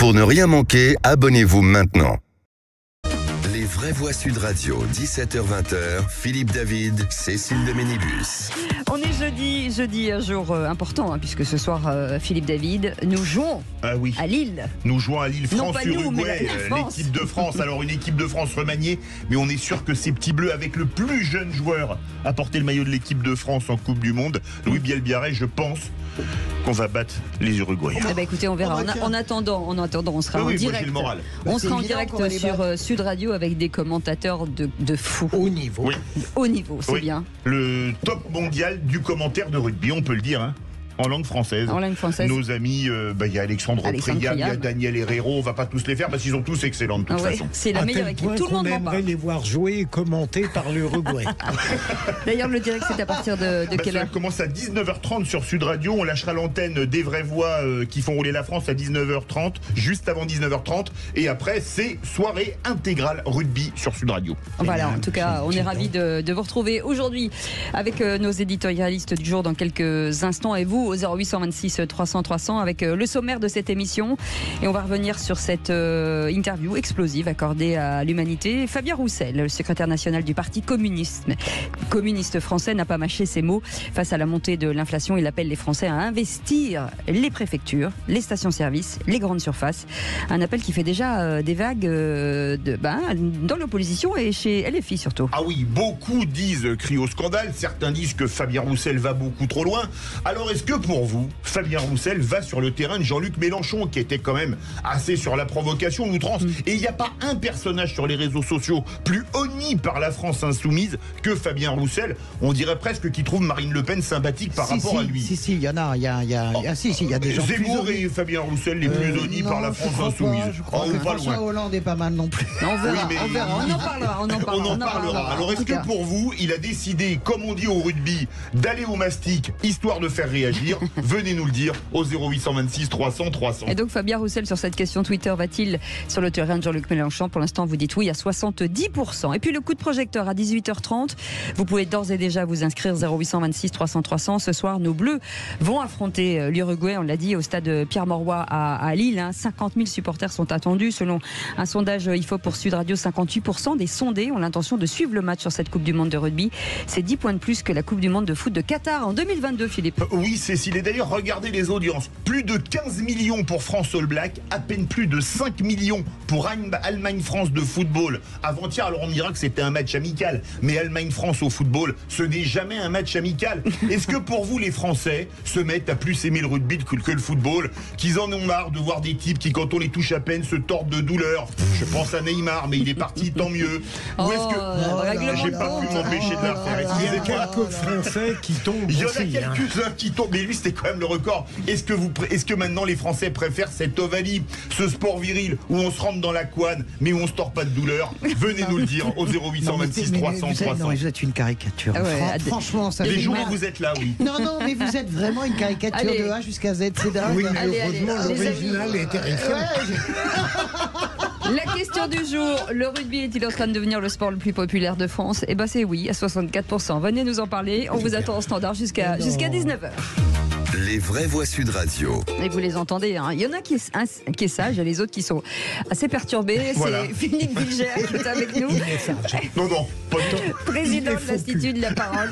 Pour ne rien manquer, abonnez-vous maintenant. Les vraies voix Sud Radio, 17h-20h, Philippe David, Cécile de Ménibus. On est jeudi, un jour important, puisque ce soir, Philippe David, nous jouons à Lille. Nous jouons à Lille, France-Uruguay, France. l'équipe de France. Alors une équipe de France remaniée, mais on est sûr que ces petits bleus, avec le plus jeune joueur à porter le maillot de l'équipe de France en Coupe du Monde, Louis Bielbiarré, je pense qu'on va battre les Uruguayens. Écoutez, on verra. En attendant, on sera en direct. Moi, j'ai le moral. On sera en direct sur Sud Radio avec des commentateurs de fou. Haut niveau. Oui. Haut niveau, c'est bien. Le top mondial du commentaire de rugby, on peut le dire, en langue française. En langue française. Nos amis, il y a Alexandre Priam, il y a Daniel Herrero, on va pas tous les faire parce qu'ils sont tous excellents de toute façon. C'est la meilleure équipe. Tout le monde en parle. les voir jouer et commenter par l'Uruguay. D'ailleurs, le direct, c'est à partir de quelle heure? Ça commence à 19h30 sur Sud Radio. On lâchera l'antenne des vraies voix qui font rouler la France à 19h30, juste avant 19h30. Et après, c'est soirée intégrale rugby sur Sud Radio. Voilà, en tout cas, on est ravis de vous retrouver aujourd'hui avec nos éditorialistes du jour dans quelques instants et vous au 0826 300 300 avec le sommaire de cette émission. Et on va revenir sur cette interview explosive accordée à l'humanité. Fabien Roussel, le secrétaire national du Parti communiste français, n'a pas mâché ses mots. Face à la montée de l'inflation, il appelle les Français à investir les préfectures, les stations-service, les grandes surfaces. Un appel qui fait déjà des vagues dans l'opposition et chez LFI surtout. Ah oui, beaucoup crient au scandale. Certains disent que Fabien Roussel va beaucoup trop loin. Alors est-ce que pour vous, Fabien Roussel va sur le terrain de Jean-Luc Mélenchon, qui était quand même assez sur la provocation, l'outrance. Et il n'y a pas un personnage sur les réseaux sociaux plus honni par la France insoumise que Fabien Roussel. On dirait presque qu'il trouve Marine Le Pen sympathique par rapport à lui. Si, il y en a. Il y a des gens Zemmour plus et Fabien Roussel les plus honnis par la France insoumise. Je crois que François Hollande est pas mal non plus. On verra. On en parlera. Alors est-ce que pour vous, il a décidé, comme on dit au rugby, d'aller au mastic, histoire de faire réagir? Venez nous le dire au 0826 300 300. Et donc Fabien Roussel, sur cette question Twitter, va-t-il sur le terrain de Jean-Luc Mélenchon? Pour l'instant, vous dites oui à 70%. Et puis le coup de projecteur à 18h30. Vous pouvez d'ores et déjà vous inscrire 0826 300 300. Ce soir, nos Bleus vont affronter l'Uruguay. On l'a dit au stade Pierre-Mauroy à Lille. 50 000 supporters sont attendus. Selon un sondage IFOP pour Sud Radio, 58% des sondés ont l'intention de suivre le match sur cette Coupe du Monde de rugby. C'est 10 points de plus que la Coupe du Monde de foot de Qatar en 2022, Philippe. Oui, Cécile. Et d'ailleurs, regardez les audiences. Plus de 15 millions pour France All Black, à peine plus de 5 millions pour Allemagne-France de football. Avant-hier, alors on dira que c'était un match amical, mais Allemagne-France au football, ce n'est jamais un match amical. Est-ce que pour vous, les Français se mettent à plus aimer le rugby que le football, qu'ils en ont marre de voir des types qui, quand on les touche à peine, se tordent de douleur? Je pense à Neymar, mais il est parti, tant mieux. Ou est-ce que... J'ai pas pu m'empêcher de la faire. Il y a quelques Français qui tombent. Il y en a quelques-uns qui tombent, mais lui, c'était quand même le record. Est-ce que maintenant les Français préfèrent cette Ovalie, ce sport viril où on se rentre dans la couenne mais où on se tord pas de douleur? Venez nous le dire au 0826 300 300. Non, vous êtes une caricature. Franchement, ça les jours où vous êtes là, oui. Non, mais vous êtes vraiment une caricature de A jusqu'à Z. C'est dingue. Oui, mais heureusement, l'original est terrifiant. La question du jour, le rugby est-il en train de devenir le sport le plus populaire de France? Eh bien c'est oui, à 64%. Venez nous en parler, on vous attend au standard jusqu'à 19h. Les vraies voix Sud Radio. Et vous les entendez, il y en a qui est sage et les autres qui sont assez perturbés. Voilà. C'est Philippe Bilger qui est avec nous. Non, pas du tout. Président de l'Institut de la parole.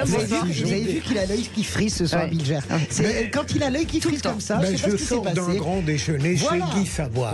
Vous avez vu qu'il a l'œil qui frise ce soir, Bilger. Quand il a l'œil qui frise comme ça, je sais pas ce qui s'est passé. Je sors d'un grand déjeuner chez Guy Savoie.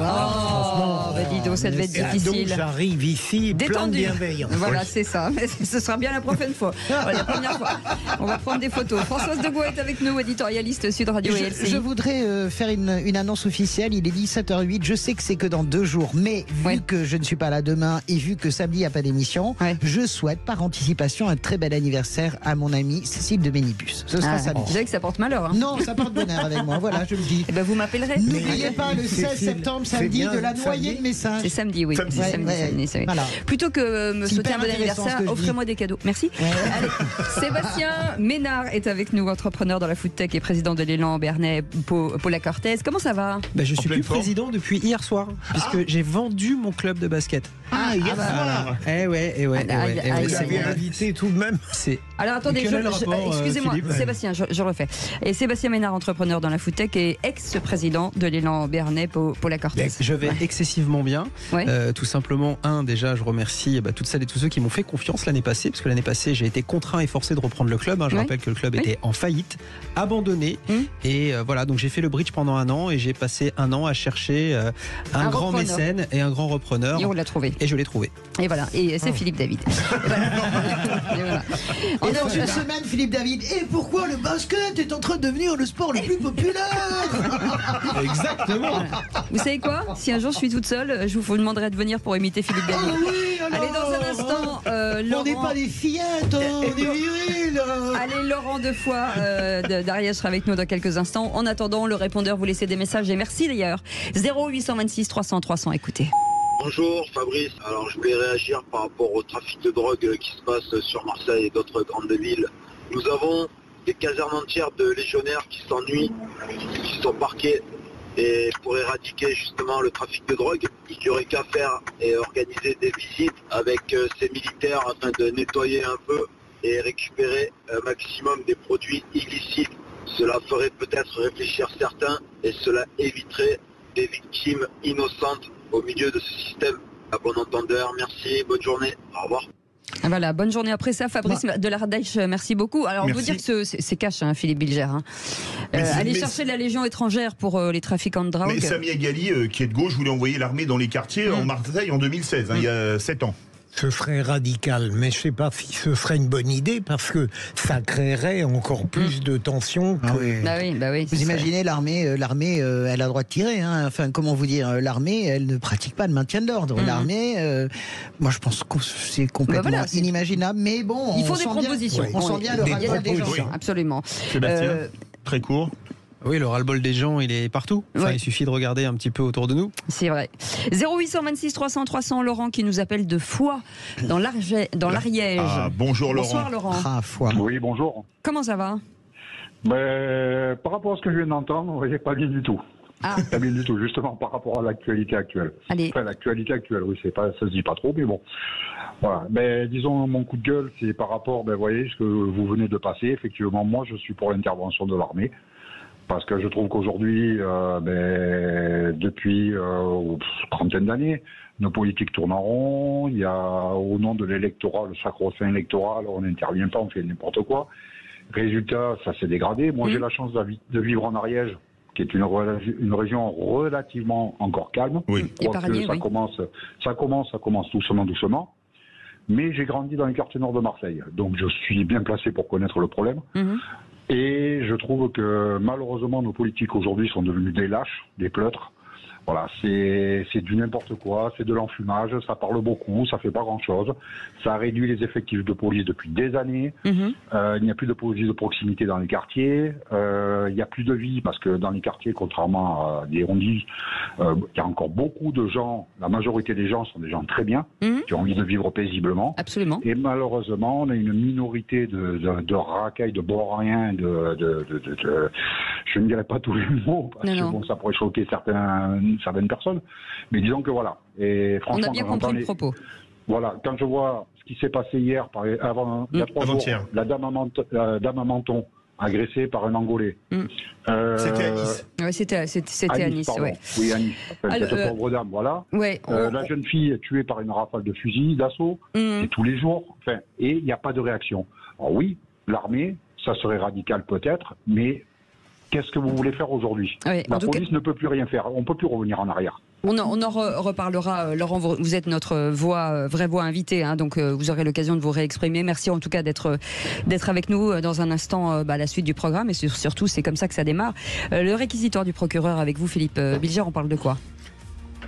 Dis donc, ça devait être difficile. Donc j'arrive ici plein de Détendu. bienveillance. Voilà, c'est ça. Mais ce sera bien la prochaine fois. La première fois. On va prendre des photos. Françoise Degois est avec nous, éditorialiste Sud Radio et LCI. Je voudrais faire une annonce officielle. Il est 17h08. Je sais que c'est que dans 2 jours, mais vu que je ne suis pas là demain et vu que samedi il n'y a pas d'émission, je souhaite par anticipation un très bel anniversaire à mon amie Cécile de Ménibus. Ce sera samedi. Je sais que ça porte malheur. Non, ça porte bonheur avec moi. Voilà, je le dis. Et vous m'appellerez. N'oubliez pas le 16 septembre, samedi, de la noyée de Messins. C'est samedi, oui. Samedi. Voilà. Plutôt que me souhaiter un bon anniversaire, que offrez-moi des cadeaux. Merci. Allez, Sébastien Ménard est avec nous, entrepreneur dans la food tech et président de l'élan Bernay Paula Cortez. Comment ça va? Je suis plus président depuis hier soir, puisque j'ai vendu mon club de basket. Hier soir. Vous avez invité tout de même. C'est Alors attendez, excusez-moi, Sébastien, je refais. Et Sébastien Ménard, entrepreneur dans la foodtech et ex-président de l'élan Béarnais, Paula Cortez. Je vais excessivement bien. Ouais. Tout simplement, déjà, je remercie toutes celles et tous ceux qui m'ont fait confiance l'année passée, parce que l'année passée, j'ai été contraint et forcé de reprendre le club. Je rappelle que le club était en faillite, abandonné. Et voilà, donc j'ai fait le bridge pendant 1 an et j'ai passé 1 an à chercher un grand mécène et un grand repreneur. Et on l'a trouvé. Et je l'ai trouvé. Et voilà, et c'est Philippe David. Et voilà. Et dans une semaine, Philippe David, et pourquoi le basket est en train de devenir le sport le plus populaire? Exactement. Voilà. Vous savez quoi? Si un jour je suis toute seule, je vous demanderai de venir pour imiter Philippe David. Oui, alors, allez, dans un instant, Laurent... On n'est pas des fillettes, on est virils. Allez, Laurent Defoy d'Ariège sera avec nous dans quelques instants. En attendant, le répondeur, vous laissez des messages et merci d'ailleurs. 0826 300 300, écoutez. Bonjour Fabrice, alors je voulais réagir par rapport au trafic de drogue qui se passe sur Marseille et d'autres grandes villes. Nous avons des casernes entières de légionnaires qui s'ennuient, qui sont parqués, et pour éradiquer justement le trafic de drogue, il n'y aurait qu'à faire et organiser des visites avec ces militaires afin de nettoyer un peu et récupérer un maximum des produits illicites. Cela ferait peut-être réfléchir certains et cela éviterait des victimes innocentes au milieu de ce système. À bon entendeur, merci, bonne journée, au revoir. Voilà, bonne journée après ça, Fabrice de l'Ardèche, merci beaucoup. Alors, on peut dire que c'est cash, Philippe Bilger. Aller chercher de la Légion étrangère pour les trafiquants de drogue. Mais Samia Ghali, qui est de gauche, voulait envoyer l'armée dans les quartiers en Marseille en 2016, il y a 7 ans. Ce serait radical, mais je ne sais pas si ce serait une bonne idée parce que ça créerait encore plus de tensions. Bah oui, vous imaginez l'armée, elle a le droit de tirer. Enfin, comment vous dire, l'armée, elle ne pratique pas le maintien de l'ordre. L'armée, moi, je pense que c'est complètement inimaginable. Mais bon, il faut des propositions. On sent bien le ras-le-bol des gens. Absolument. Sébastien, très court. Oui, le ras-le-bol des gens, il est partout. Il suffit de regarder un petit peu autour de nous. C'est vrai. 0826 300 300, Laurent qui nous appelle de Foix, dans l'Ariège. Bonjour Laurent. Bonsoir Laurent. Foix. Oui, bonjour. Comment ça va? Par rapport à ce que je viens d'entendre, vous voyez, pas bien du tout. Pas bien du tout, justement, par rapport à l'actualité actuelle. Allez. Enfin, l'actualité actuelle, oui, ça se dit pas trop, mais bon. Voilà. Mais disons, mon coup de gueule, c'est par rapport, vous voyez, ce que vous venez de passer. Effectivement, moi, je suis pour l'intervention de l'armée. Parce que je trouve qu'aujourd'hui, depuis une trentaine d'années, nos politiques tournent en rond. Il y a, au nom de l'électorat, le sacro-saint électoral, on n'intervient pas, on fait n'importe quoi. Résultat, ça s'est dégradé. Moi, j'ai la chance de vivre en Ariège, qui est une région relativement encore calme. Oui. Ça commence doucement. Mais j'ai grandi dans les quartiers nord de Marseille. Donc, je suis bien placé pour connaître le problème. Et je trouve que malheureusement nos politiques aujourd'hui sont devenus des lâches, des pleutres. Voilà, c'est du n'importe quoi, c'est de l'enfumage, ça parle beaucoup, ça fait pas grand-chose. Ça a réduit les effectifs de police depuis des années. Il n'y a plus de police de proximité dans les quartiers. Il n'y a plus de vie parce que dans les quartiers, contrairement à des rondies, il y a encore beaucoup de gens. La majorité des gens sont des gens très bien, qui ont envie de vivre paisiblement. Absolument. Et malheureusement, on a une minorité de racailles, de borriens, je ne dirais pas tous les mots parce que bon, ça pourrait choquer certaines personnes, mais disons que voilà. Et franchement, on a bien compris le propos. Voilà, quand je vois ce qui s'est passé hier, il y a 3 jours, la dame à Menton, agressée par un Angolais. C'était à Nice. Oui, c'était à Nice. Ouais. Oui, à Nice. Cette pauvre dame, voilà. Ouais, la jeune fille est tuée par une rafale de fusil d'assaut, et tous les jours. Enfin, et il n'y a pas de réaction. Alors oui, l'armée, ça serait radical peut-être, mais qu'est-ce que vous voulez faire aujourd'hui? La police ne peut plus rien faire. On ne peut plus revenir en arrière. On en reparlera. Laurent, vous êtes notre vraie voix invitée, donc vous aurez l'occasion de vous réexprimer. Merci en tout cas d'être avec nous dans un instant, la suite du programme. Et surtout, c'est comme ça que ça démarre. Le réquisitoire du procureur avec vous, Philippe Bilger, on parle de quoi?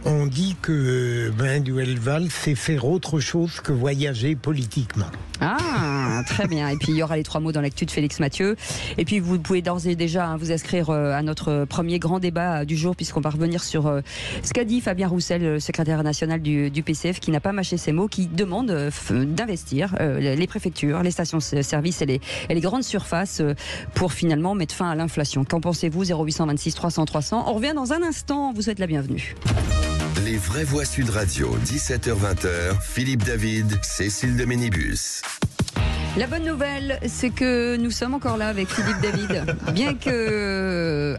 On dit que Duelval sait faire autre chose que voyager politiquement. Ah, très bien. Et puis il y aura les 3 mots dans l'actu de Félix Mathieu. Et puis vous pouvez d'ores et déjà vous inscrire à notre premier grand débat du jour, puisqu'on va revenir sur ce qu'a dit Fabien Roussel, le secrétaire national du PCF, qui n'a pas mâché ses mots, qui demande d'investir les préfectures, les stations-service et les grandes surfaces pour finalement mettre fin à l'inflation. Qu'en pensez-vous? 0826 300 300. On revient dans un instant. On vous souhaite la bienvenue. Les vraies voix Sud Radio, 17h-20h, Philippe David, Cécile de Ménibus. La bonne nouvelle, c'est que nous sommes encore là avec Philippe David. Bien que...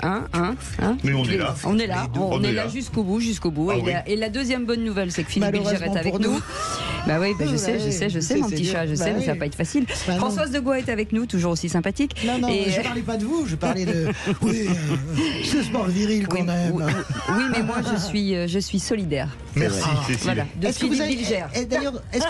Mais on est là. On est là jusqu'au bout. Ah oui. Et la deuxième bonne nouvelle, c'est que Philippe Bilger est avec nous. Bah oui, je sais, mon petit chat, mais ça va pas être facile. Françoise de Gois est avec nous, toujours aussi sympathique. Non, je parlais pas de vous, je parlais de... ce sport viril quand même. Oui, mais moi je suis solidaire. Merci, Cécile. Voilà, de Philippe Bilger. D'ailleurs, est-ce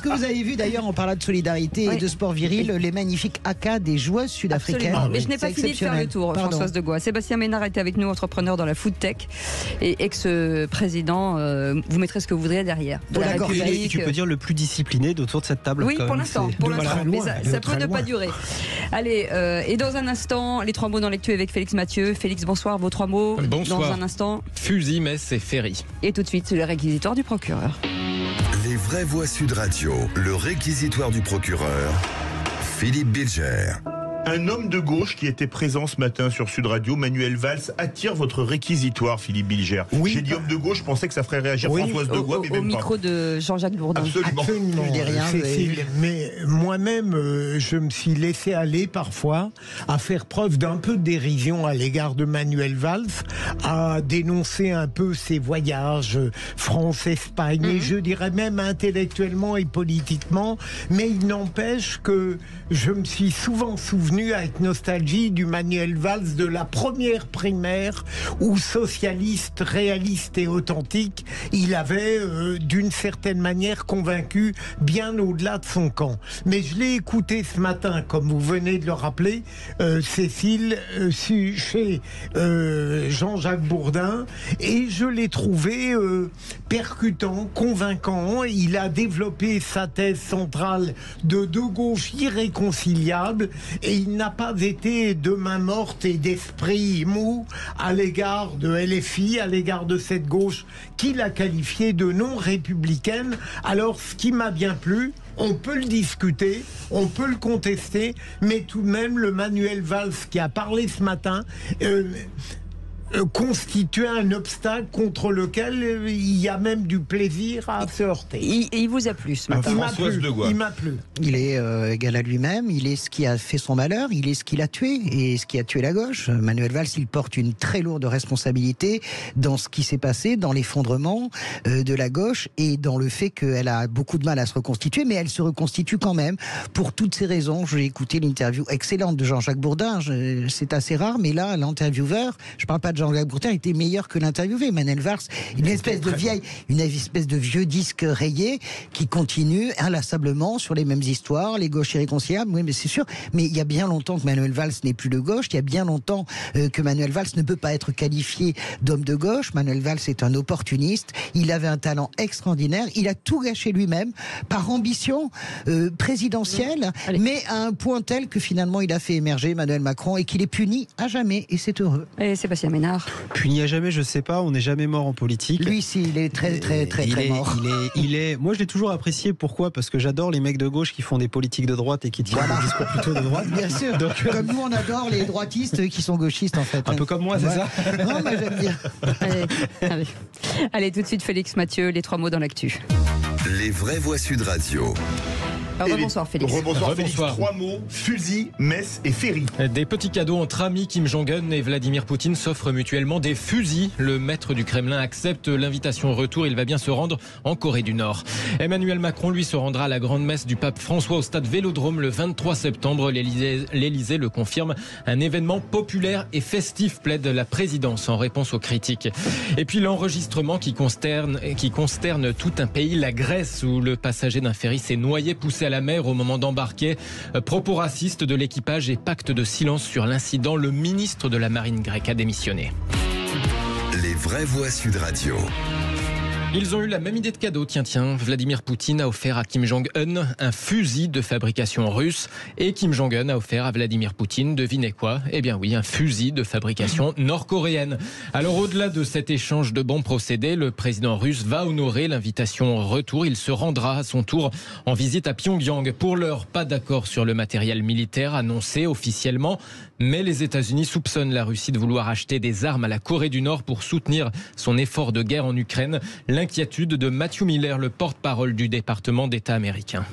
que vous avez vu, d'ailleurs, en parlant de solidarité et de sport viril, les magnifiques haka des joueuses sud-africaines? Mais je n'ai pas fini de faire le tour, Françoise de Gois. Sébastien Ménard est avec nous, entrepreneur dans la food tech et ex-président. Vous mettrez ce que vous voudrez derrière. Et tu peux dire le plus discipliné autour de cette table. Oui, pour l'instant. Mais ça peut ne pas durer. Allez, et dans un instant, les 3 mots dans l'actu avec Félix Mathieu. Félix, bonsoir, vos 3 mots. Bonsoir. Dans un instant. Fusil, Metz et Ferry. Et tout de suite, le réquisitoire du procureur. Les vraies voix Sud Radio, le réquisitoire du procureur, Philippe Bilger. Un homme de gauche qui était présent ce matin sur Sud Radio, Manuel Valls, attire votre réquisitoire, Philippe Bilger. Oui. J'ai dit homme de gauche, je pensais que ça ferait réagir Françoise de Gois, mais même au micro de Jean-Jacques Bourdin. Absolument. Je dis rien, Cécile, mais moi-même, je me suis laissé aller parfois à faire preuve d'un peu de dérision à l'égard de Manuel Valls, à dénoncer un peu ses voyages France-Espagne, et je dirais même intellectuellement et politiquement, mais il n'empêche que je me suis souvent souvenu avec nostalgie du Manuel Valls de la première primaire où socialiste, réaliste et authentique, il avait d'une certaine manière convaincu bien au-delà de son camp. Mais je l'ai écouté ce matin, comme vous venez de le rappeler, Cécile, chez Jean-Jacques Bourdin, et je l'ai trouvé percutant, convaincant. Il a développé sa thèse centrale de deux gauches irréconciliables et il n'a pas été de main morte et d'esprit mou à l'égard de LFI, à l'égard de cette gauche qu'il a qualifiée de non républicaine. Alors, ce qui m'a bien plu, on peut le discuter, on peut le contester, mais tout de même, le Manuel Valls qui a parlé ce matin constituait un obstacle contre lequel il y a même du plaisir à se heurter. Il vous a plu ce matin? Il m'a plu. Il est égal à lui-même, il est ce qui a fait son malheur, il est ce qui l'a tué et ce qui a tué la gauche. Manuel Valls, il porte une très lourde responsabilité dans ce qui s'est passé, dans l'effondrement de la gauche et dans le fait qu'elle a beaucoup de mal à se reconstituer, mais elle se reconstitue quand même pour toutes ces raisons. J'ai écouté l'interview excellente de Jean-Jacques Bourdin, c'est assez rare, mais là, l'intervieweur, je parle pas de Jean-Jacques Bourdin, était meilleur que l'interviewé. Manuel Valls, une espèce de vieux disque rayé qui continue inlassablement sur les mêmes histoires, les gauches irréconciliables. Oui, mais c'est sûr. Mais il y a bien longtemps que Manuel Valls n'est plus de gauche. Il y a bien longtemps que Manuel Valls ne peut pas être qualifié d'homme de gauche. Manuel Valls est un opportuniste. Il avait un talent extraordinaire. Il a tout gâché lui-même par ambition présidentielle, mais à un point tel que finalement il a fait émerger Emmanuel Macron et qu'il est puni à jamais. Et c'est heureux. Et Sébastien Ménard. Puni à jamais, je sais pas, on n'est jamais mort en politique. Lui, si, il est très mort. Moi, je l'ai toujours apprécié. Pourquoi? Parce que j'adore les mecs de gauche qui font des politiques de droite et qui tiennent des discours plutôt de droite. Bien sûr. Donc, comme nous, on adore les droitistes qui sont gauchistes, en fait. Un peu comme moi, c'est ça? Non, mais j'aime bien. Allez, tout de suite, Félix Mathieu, les 3 mots dans l'actu. Les vraies voix Sud Radio. Rebonsoir Félix. Rebonsoir Félix. 3 mots, fusil, Metz et Ferry. Des petits cadeaux entre amis. Kim Jong-un et Vladimir Poutine s'offrent mutuellement des fusils. Le maître du Kremlin accepte l'invitation au retour. Il va bien se rendre en Corée du Nord. Emmanuel Macron, lui, se rendra à la grande messe du pape François au stade Vélodrome le 23 septembre. L'Élysée le confirme. Un événement populaire et festif, plaide la présidence en réponse aux critiques. Et puis l'enregistrement qui consterne tout un pays, la Grèce, où le passager d'un ferry s'est noyé, poussé à la mer au moment d'embarquer. Propos racistes de l'équipage et pacte de silence sur l'incident. Le ministre de la Marine grecque a démissionné. Les vraies voix Sud Radio. Ils ont eu la même idée de cadeau. Tiens, Vladimir Poutine a offert à Kim Jong-un un fusil de fabrication russe et Kim Jong-un a offert à Vladimir Poutine, devinez quoi? Eh bien oui, un fusil de fabrication nord-coréenne. Alors au-delà de cet échange de bons procédés, le président russe va honorer l'invitation au retour. Il se rendra à son tour en visite à Pyongyang. Pour l'heure, pas d'accord sur le matériel militaire annoncé officiellement, mais les États-Unis soupçonnent la Russie de vouloir acheter des armes à la Corée du Nord pour soutenir son effort de guerre en Ukraine. L'inquiétude de Matthew Miller, le porte-parole du département d'État américain.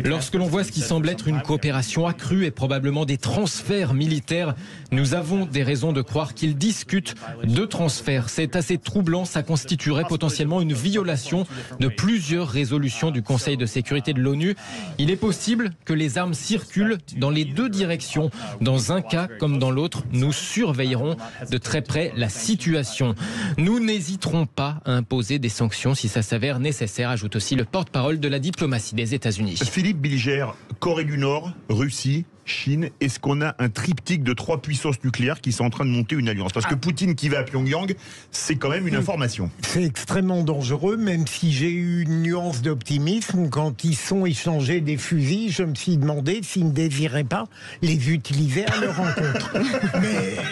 Lorsque l'on voit ce qui semble être une coopération accrue et probablement des transferts militaires, nous avons des raisons de croire qu'ils discutent de transferts. C'est assez troublant, ça constituerait potentiellement une violation de plusieurs résolutions du Conseil de sécurité de l'ONU. Il est possible que les armes circulent dans les deux directions. Dans un cas comme dans l'autre, nous surveillerons de très près la situation. Nous n'hésiterons pas à imposer des sanctions si ça s'avère nécessaire, ajoute aussi le porte-parole de la diplomatie des États-Unis. Philippe Bilger, Corée du Nord, Russie, Chine, est-ce qu'on a un triptyque de 3 puissances nucléaires qui sont en train de monter une alliance? Parce que Poutine qui va à Pyongyang, c'est quand même une information. C'est extrêmement dangereux, même si j'ai eu une nuance d'optimisme. Quand ils sont échangés des fusils, je me suis demandé s'ils ne désiraient pas les utiliser à leur rencontre.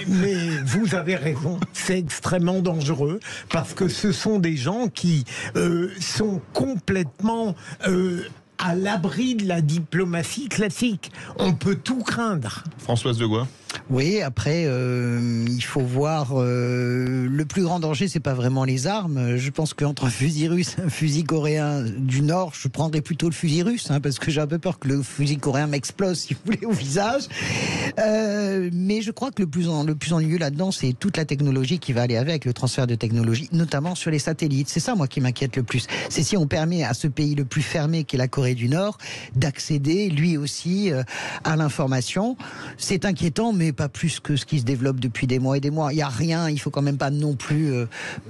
mais vous avez raison, c'est extrêmement dangereux, parce que ce sont des gens qui sont complètement... à l'abri de la diplomatie classique. On peut tout craindre. Françoise Degois. Oui, après, il faut voir. Le plus grand danger, c'est pas vraiment les armes. Je pense qu'entre un fusil russe et un fusil coréen du Nord, je prendrais plutôt le fusil russe, parce que j'ai un peu peur que le fusil coréen m'explose, si vous voulez, au visage. Mais je crois que le plus ennuyeux là-dedans, c'est toute la technologie qui va aller avec, le transfert de technologie, notamment sur les satellites. C'est ça, moi, qui m'inquiète le plus. C'est si on permet à ce pays le plus fermé, qui est la Corée du Nord, d'accéder, lui aussi, à l'information. C'est inquiétant, mais pas plus que ce qui se développe depuis des mois et des mois. Il n'y a rien, il faut quand même pas non plus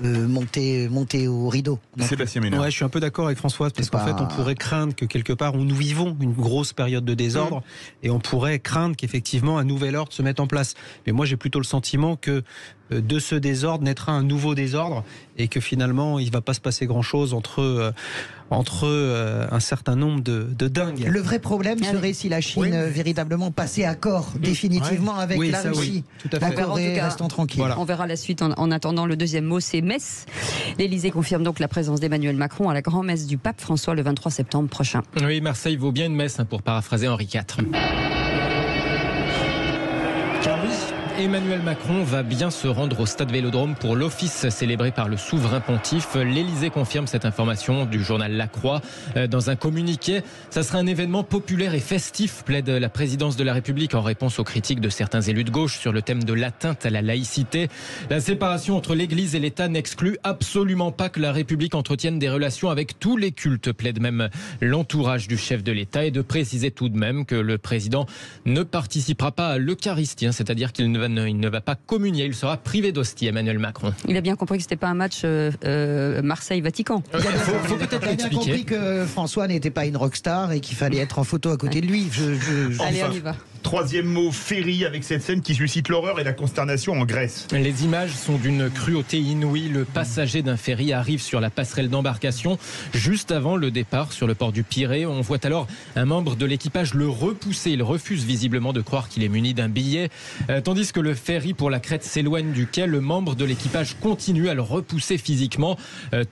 monter au rideau. Sébastien Ménard. Ouais, je suis un peu d'accord avec Françoise, parce qu'en fait, on pourrait craindre que quelque part, nous vivons une grosse période de désordre, et on pourrait craindre qu'effectivement un nouvel ordre se mette en place. Mais moi, j'ai plutôt le sentiment que de ce désordre naîtra un nouveau désordre, et que finalement, il ne va pas se passer grand-chose entre un certain nombre de dingues. Le vrai problème serait si la Chine véritablement passait accord définitivement avec la Russie. Tout à fait. La Corée restant tranquille. On verra la suite. En attendant, le deuxième mot, c'est messe. L'Élysée confirme donc la présence d'Emmanuel Macron à la grand-messe du pape François le 23 septembre prochain. Oui, Marseille vaut bien une messe, pour paraphraser Henri IV. Emmanuel Macron va bien se rendre au stade Vélodrome pour l'office célébré par le souverain pontife. L'Élysée confirme cette information du journal La Croix dans un communiqué. Ça sera un événement populaire et festif, plaide la présidence de la République en réponse aux critiques de certains élus de gauche sur le thème de l'atteinte à la laïcité. La séparation entre l'Église et l'État n'exclut absolument pas que la République entretienne des relations avec tous les cultes, plaide même l'entourage du chef de l'État, et de préciser tout de même que le président ne participera pas à l'Eucharistie, c'est-à-dire qu'il ne va pas communier, il sera privé d'hostie, Emmanuel Macron. Il a bien compris que ce n'était pas un match Marseille-Vatican. Il a bien compris que François n'était pas une rockstar et qu'il fallait être en photo à côté de lui. Allez, on y va. Troisième mot, ferry, avec cette scène qui suscite l'horreur et la consternation en Grèce. Les images sont d'une cruauté inouïe. Le passager d'un ferry arrive sur la passerelle d'embarcation juste avant le départ sur le port du Pirée. On voit alors un membre de l'équipage le repousser. Il refuse visiblement de croire qu'il est muni d'un billet. Tandis que le ferry pour la Crète s'éloigne du quai, le membre de l'équipage continue à le repousser physiquement,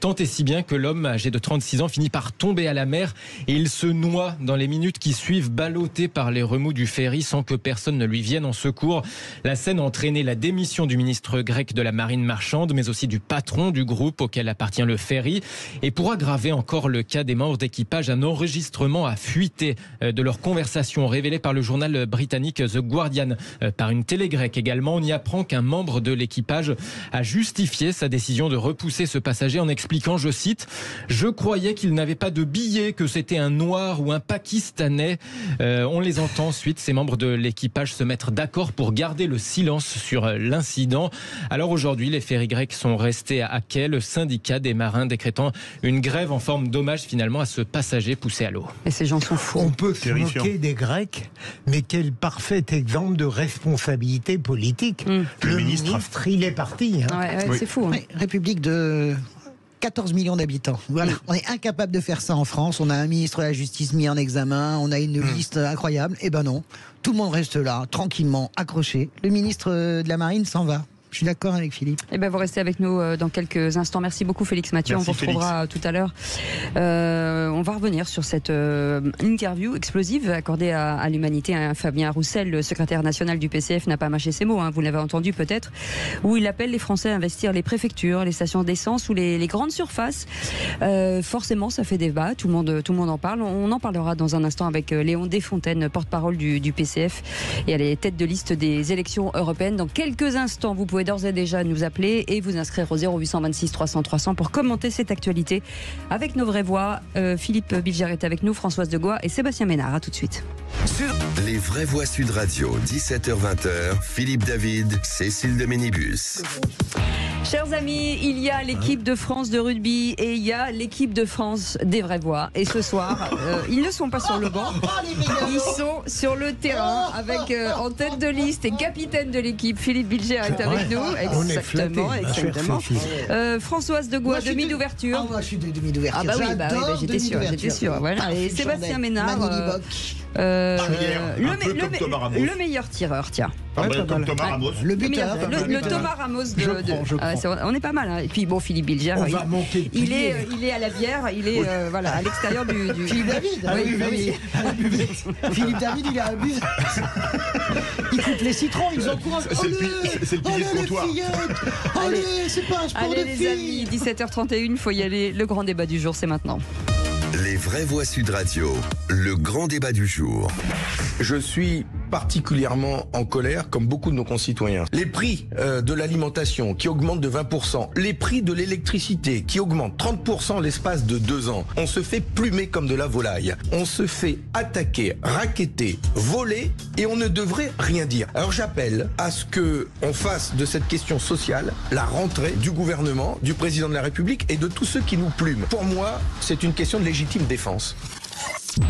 tant et si bien que l'homme âgé de 36 ans finit par tomber à la mer et il se noie dans les minutes qui suivent, ballotté par les remous du ferry sans que personne ne lui vienne en secours. La scène a entraîné la démission du ministre grec de la marine marchande, mais aussi du patron du groupe auquel appartient le ferry. Et pour aggraver encore le cas des membres d'équipage, un enregistrement a fuité de leur conversation révélée par le journal britannique The Guardian, par une télé grecque également. On y apprend qu'un membre de l'équipage a justifié sa décision de repousser ce passager en expliquant, je cite, « Je croyais qu'il n'avait pas de billet, que c'était un Noir ou un Pakistanais ». On les entend ensuite, ces membres de l'équipage, se mettre d'accord pour garder le silence sur l'incident. Alors aujourd'hui, les ferries grecs sont restés à quai, le syndicat des marins décrétant une grève en forme d'hommage finalement à ce passager poussé à l'eau. Et ces gens sont fous. On peut se moquer des Grecs, mais quel parfait exemple de responsabilité politique. Le ministre, il est parti. C'est fou. République de 14 millions d'habitants. Voilà. On est incapable de faire ça en France. On a un ministre de la Justice mis en examen. On a une liste incroyable. Eh ben non. Tout le monde reste là, tranquillement, accroché. Le ministre de la Marine s'en va. Je suis d'accord avec Philippe. Eh ben, vous restez avec nous dans quelques instants. Merci beaucoup Félix Mathieu. Merci, on vous retrouvera tout à l'heure. On va revenir sur cette interview explosive accordée à l'humanité. Fabien Roussel, le secrétaire national du PCF, n'a pas mâché ses mots, vous l'avez entendu peut-être, où il appelle les Français à investir les préfectures, les stations d'essence ou les grandes surfaces. Forcément, ça fait débat. Tout le monde en parle. On en parlera dans un instant avec Léon Desfontaines, porte-parole du PCF et à la tête de liste des élections européennes. Dans quelques instants, vous pouvez d'ores et déjà nous appeler et vous inscrire au 0826 300 300 pour commenter cette actualité avec nos vraies voix. Philippe Bilger est avec nous, Françoise de Gois et Sébastien Ménard. À tout de suite. Les vraies voix Sud Radio, 17h-20h, Philippe David, Cécile de Ménibus. Chers amis, il y a l'équipe de France de rugby et il y a l'équipe de France des vraies voix. Et ce soir, ils ne sont pas sur le banc, ils sont sur le terrain avec en tête de liste et capitaine de l'équipe, Philippe Bilger est avec nous. Exactement. Françoise de Gois, demi d'ouverture. Moi, je suis de demi d'ouverture. Ah bah oui, j'étais sûr. Voilà. Et Sébastien Ménard, le meilleur tireur, tiens. Comme Thomas Ramos. Le buteur. Le Thomas Ramos Je prends. on est pas mal. Et puis bon, Philippe Bilger, il est à la bière, il est à l'extérieur du. Philippe David. Oui. Philippe David, il a abusé. Il coupe les citrons, ils encouragent. C'est le pilier de comptoir. Allez, c'est pas un sport de filles. Les amis, 17h31, il faut y aller. Le grand débat du jour, c'est maintenant. Les vraies voix Sud Radio, le grand débat du jour. Je suis particulièrement en colère, comme beaucoup de nos concitoyens. Les prix de l'alimentation qui augmentent de 20%, les prix de l'électricité qui augmentent 30% l'espace de 2 ans. On se fait plumer comme de la volaille. On se fait attaquer, racketter, voler et on ne devrait rien dire. Alors j'appelle à ce que on fasse de cette question sociale la rentrée du gouvernement, du président de la République et de tous ceux qui nous plument. Pour moi, c'est une question de légitime défense.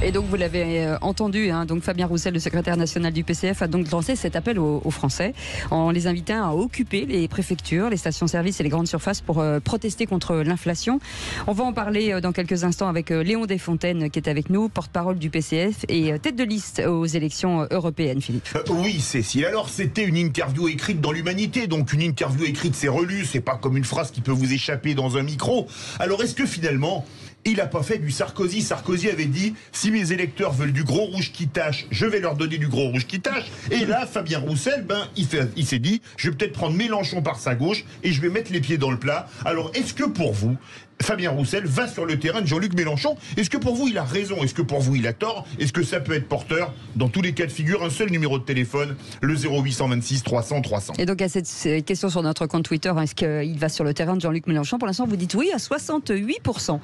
Et donc vous l'avez entendu, donc Fabien Roussel, le secrétaire national du PCF, a donc lancé cet appel aux Français en les invitant à occuper les préfectures, les stations-service et les grandes surfaces pour protester contre l'inflation. On va en parler dans quelques instants avec Léon Desfontaines qui est avec nous, porte-parole du PCF et tête de liste aux élections européennes, Philippe. Oui, Cécile. Alors c'était une interview écrite dans l'Humanité, donc une interview écrite c'est relu, c'est pas comme une phrase qui peut vous échapper dans un micro. Alors est-ce que finalement il n'a pas fait du Sarkozy? Sarkozy avait dit, si mes électeurs veulent du gros rouge qui tâche, je vais leur donner du gros rouge qui tâche. Et là, Fabien Roussel, il s'est dit, je vais peut-être prendre Mélenchon par sa gauche et je vais mettre les pieds dans le plat. Alors, est-ce que pour vous, Fabien Roussel va sur le terrain de Jean-Luc Mélenchon? Est-ce que pour vous, il a raison? Est-ce que pour vous, il a tort? Est-ce que ça peut être porteur? Dans tous les cas de figure, un seul numéro de téléphone, le 0826 300 300. Et donc, à cette question sur notre compte Twitter, est-ce qu'il va sur le terrain de Jean-Luc Mélenchon? Pour l'instant, vous dites oui à 68%.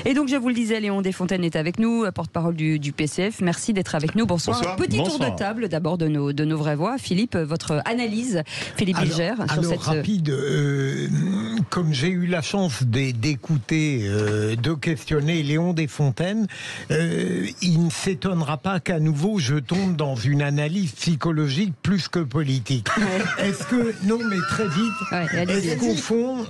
Et donc, je vous le disais, Léon Desfontaines est avec nous, porte-parole du PCF. Merci d'être avec nous. Bonsoir. Petit tour de table, d'abord, de nos vraies voix. Philippe, votre analyse, Philippe Bilger. Rapide, comme j'ai eu la chance d'écouter, de questionner Léon Desfontaines, il ne s'étonnera pas qu'à nouveau je tombe dans une analyse psychologique plus que politique. Est-ce que, non mais très vite, est-ce qu'au fond,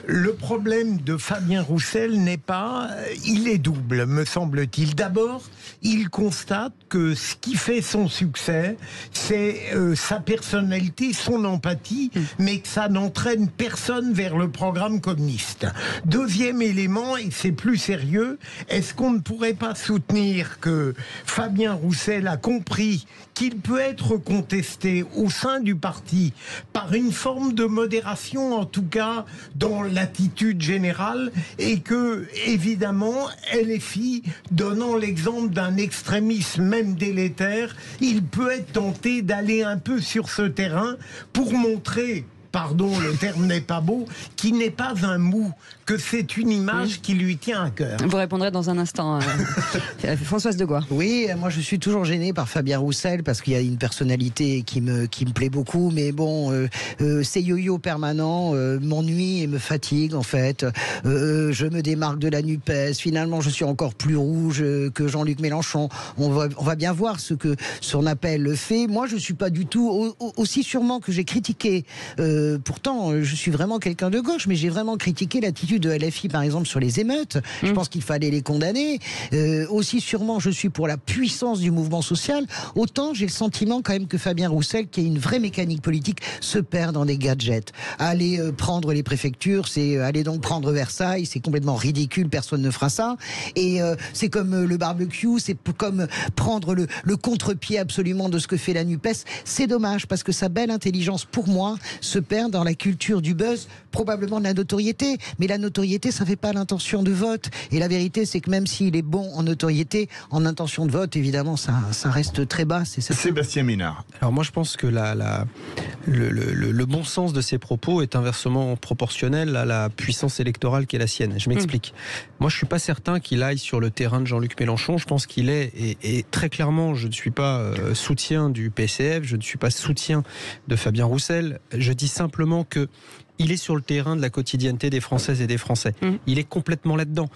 le problème de Fabien Roussel n'est pas... Il est double, me semble-t-il. D'abord, il constate que ce qui fait son succès, c'est sa personnalité, son empathie, mais que ça n'entraîne personne vers le programme communiste. Deuxième élément, et c'est plus sérieux, est-ce qu'on ne pourrait pas soutenir que Fabien Roussel a compris qu'il peut être contesté au sein du parti par une forme de modération, en tout cas dans l'attitude générale, et que, évidemment, LFI, donnant l'exemple d'un extrémisme même délétère, il peut être tenté d'aller un peu sur ce terrain pour montrer, pardon, le terme n'est pas beau, qui n'est pas un mou, que c'est une image qui lui tient à cœur. Vous répondrez dans un instant, Françoise de Gois. Oui, moi je suis toujours gêné par Fabien Roussel parce qu'il y a une personnalité qui me plaît beaucoup, mais bon, ces yo-yo permanents m'ennuient et me fatiguent en fait. Je me démarque de la NUPES, finalement je suis encore plus rouge que Jean-Luc Mélenchon. On va bien voir ce que son appel fait. Moi je suis pas du tout, aussi sûrement que j'ai critiqué pourtant, je suis vraiment quelqu'un de gauche, mais j'ai vraiment critiqué l'attitude de LFI, par exemple, sur les émeutes. Je pense qu'il fallait les condamner. Aussi, sûrement, je suis pour la puissance du mouvement social. Autant, j'ai le sentiment quand même que Fabien Roussel, qui a une vraie mécanique politique, se perd dans des gadgets. Aller prendre les préfectures, c'est aller donc prendre Versailles, c'est complètement ridicule, personne ne fera ça. Et c'est comme le barbecue, c'est comme prendre le contre-pied absolument de ce que fait la NUPES. C'est dommage, parce que sa belle intelligence, pour moi, se perd dans la culture du buzz, probablement de la notoriété. Mais la notoriété, ça ne fait pas l'intention de vote. Et la vérité, c'est que même s'il est bon en notoriété, en intention de vote, évidemment, ça reste très bas. C'est ça. Sébastien Ménard. Alors moi, je pense que le bon sens de ses propos est inversement proportionnel à la puissance électorale qui est la sienne. Je m'explique. Moi, je suis pas certain qu'il aille sur le terrain de Jean-Luc Mélenchon. Je pense qu'il est, et très clairement, je ne suis pas soutien du PCF, je ne suis pas soutien de Fabien Roussel. Je dis simplement que il est sur le terrain de la quotidienneté des Françaises et des Français. Il est complètement là-dedans.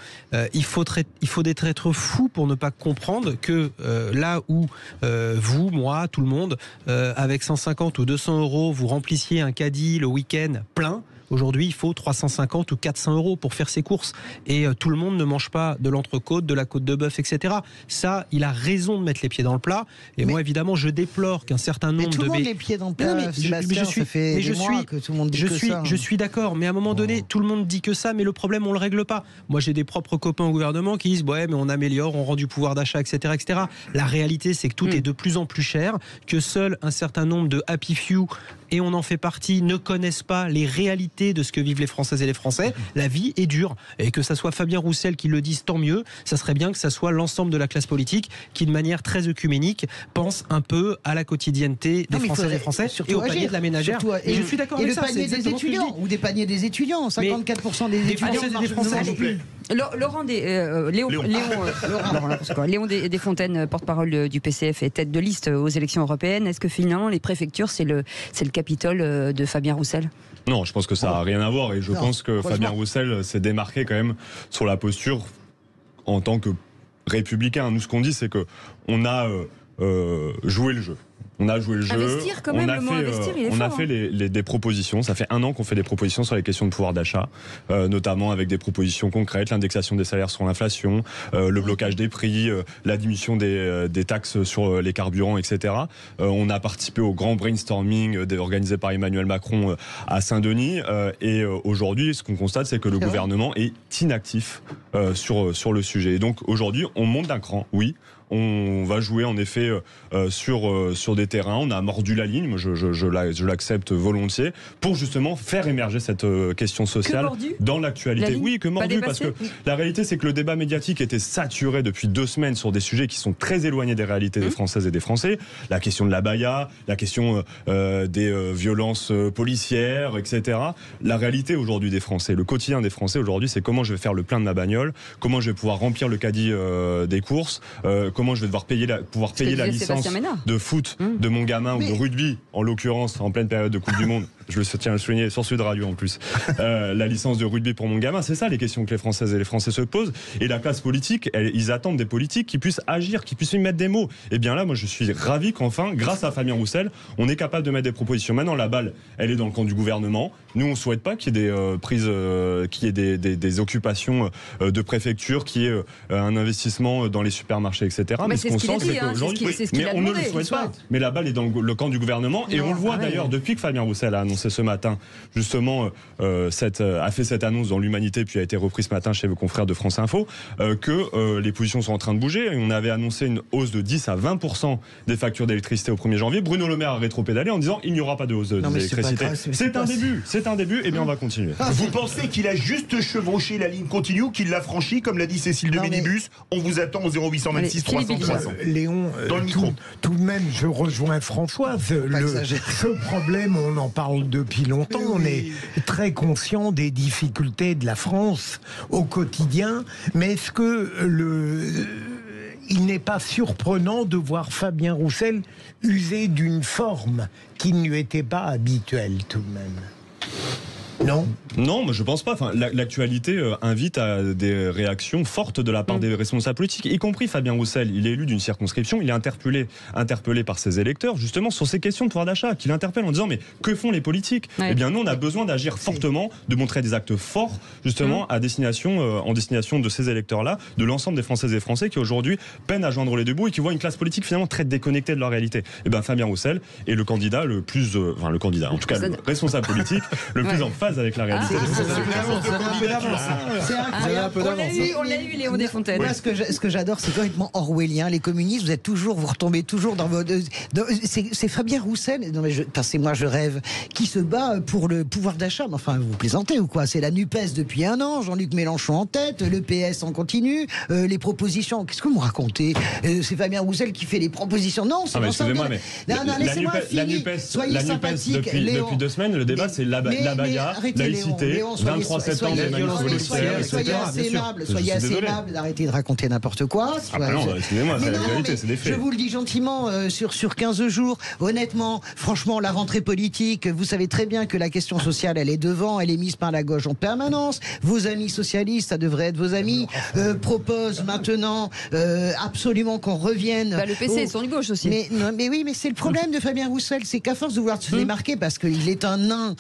Il faut être fou pour ne pas comprendre que là où vous, moi, tout le monde, avec 150 ou 200 euros, vous remplissiez un caddie le week-end plein. Aujourd'hui, il faut 350 ou 400 euros pour faire ses courses. Et tout le monde ne mange pas de l'entrecôte, de la côte de bœuf, etc. Ça, il a raison de mettre les pieds dans le plat. Et moi, évidemment, je déplore qu'un certain nombre de... tout le monde les pieds dans le plat, je suis d'accord, mais à un moment donné, tout le monde dit que ça, mais le problème, on le règle pas. Moi, j'ai des propres copains au gouvernement qui disent ouais, mais on améliore, on rend du pouvoir d'achat, etc., etc. La réalité, c'est que tout est de plus en plus cher, que seul un certain nombre de happy few, et on en fait partie, ne connaissent pas les réalités de ce que vivent les Françaises et les Français. La vie est dure, et que ça soit Fabien Roussel qui le dise, tant mieux. Ça serait bien que ça soit l'ensemble de la classe politique qui, de manière très œcuménique, pense un peu à la quotidienneté des Françaises et des Français et au panier de la ménagère. Et je suis d'accord avec ça. Et le panier des étudiants, ou des paniers des étudiants, 54% des étudiants. Des Français. Léon Desfontaines, porte-parole du PCF et tête de liste aux élections européennes. Est-ce que finalement les préfectures, c'est le Capitole de Fabien Roussel ? Non, je pense que ça n'a rien à voir, et je pense que Fabien Roussel s'est démarqué quand même sur la posture en tant que républicain. Nous, ce qu'on dit, c'est que on a joué le jeu. On a joué le jeu. Investir, quand même, on a fait des propositions. Ça fait 1 an qu'on fait des propositions sur les questions de pouvoir d'achat, notamment avec des propositions concrètes, l'indexation des salaires sur l'inflation, le blocage des prix, la diminution des taxes sur les carburants, etc. On a participé au grand brainstorming organisé par Emmanuel Macron à Saint-Denis. Et aujourd'hui, ce qu'on constate, c'est que le gouvernement est inactif sur le sujet. Et donc aujourd'hui, on monte d'un cran, oui. On va jouer en effet sur des terrains. On a mordu la ligne, je l'accepte volontiers, pour justement faire émerger cette question sociale dans l'actualité. Oui, que mordu, parce que la réalité, c'est que le débat médiatique était saturé depuis 2 semaines sur des sujets qui sont très éloignés des réalités des Françaises et des Français. La question de l'abaya, la question des violences policières, etc. La réalité aujourd'hui des Français, le quotidien des Français aujourd'hui, c'est comment je vais faire le plein de ma bagnole, comment je vais pouvoir remplir le caddie des courses, comment je vais devoir pouvoir payer la licence de foot de mon gamin, ou de rugby, en l'occurrence, en pleine période de Coupe du Monde. Je le tiens à le souligner sur Sud Radio en plus. La licence de rugby pour mon gamin, c'est ça les questions que les Françaises et les Français se posent. Et la classe politique, ils attendent des politiques qui puissent agir, qui puissent y mettre des mots. Et bien là, moi, je suis ravi qu'enfin, grâce à Fabien Roussel, on est capable de mettre des propositions. Maintenant, la balle, elle est dans le camp du gouvernement. Nous, on ne souhaite pas qu'il y ait des prises, qu'il y ait des occupations de préfecture, qu'il y ait un investissement dans les supermarchés, etc. Mais ce qu'on sent, c'est qu'aujourd'hui, on ne le souhaite pas. Mais la balle est dans le camp du gouvernement, et on le voit d'ailleurs depuis que Fabien Roussel a annoncé ce matin, justement, a fait cette annonce dans l'Humanité, puis a été reprise ce matin chez vos confrères de France Info, que les positions sont en train de bouger. On avait annoncé une hausse de 10 à 20% des factures d'électricité au 1er janvier. Bruno Le Maire a rétropédalé en disant il n'y aura pas de hausse d'électricité. C'est un début, et bien on va continuer. Vous pensez qu'il a juste chevauché la ligne continue, qu'il l'a franchie, comme l'a dit Cécile de Ménibus? On vous attend au 0826 300 300. Léon, tout de même, je rejoins Françoise. Ce problème, on en parle depuis longtemps. On est très conscient des difficultés de la France au quotidien. Mais est-ce que il n'est pas surprenant de voir Fabien Roussel user d'une forme qui ne lui était pas habituelle tout de même? Non. Non, mais je pense pas. Enfin, l'actualité invite à des réactions fortes de la part des responsables politiques, y compris Fabien Roussel. Il est élu d'une circonscription, il est interpellé par ses électeurs, justement, sur ces questions de pouvoir d'achat, qu'il interpelle en disant, mais que font les politiques ? Eh bien, nous, on a besoin d'agir fortement, de montrer des actes forts, justement, en destination de ces électeurs-là, de l'ensemble des Françaises et Français qui, aujourd'hui, peinent à joindre les deux bouts et qui voient une classe politique, finalement, très déconnectée de leur réalité. Eh bien, Fabien Roussel est le candidat le plus... le responsable politique le plus en phase avec la réalité. On l'a eu, Léon Desfontaines. Moi, ce que j'adore, c'est complètement orwellien. Les communistes, vous retombez toujours dans votre... C'est Fabien Roussel, non mais moi je rêve, qui se bat pour le pouvoir d'achat. Mais enfin, vous plaisantez ou quoi? C'est la NUPES depuis un an, Jean-Luc Mélenchon en tête, le PS en continu, les propositions. Qu'est-ce que vous me racontez? C'est Fabien Roussel qui fait les propositions. Non, c'est excusez-moi, mais la NUPES depuis 2 semaines, le débat c'est la bagarre, laïcité, 23 septembre, les manifs policières, soyez assez aimable d'arrêter de raconter n'importe quoi. Excusez-moi, c'est la vérité, c'est des faits. Je vous le dis gentiment, sur 15 jours, honnêtement, franchement, la rentrée politique, vous savez très bien que la question sociale, elle est devant, elle est mise par la gauche en permanence. Vos amis socialistes, ça devrait être vos amis, proposent maintenant absolument qu'on revienne... le PC est sur une gauche aussi. Mais oui, mais c'est le problème de Fabien Roussel, c'est qu'à force de vouloir se démarquer, parce qu'il est un nain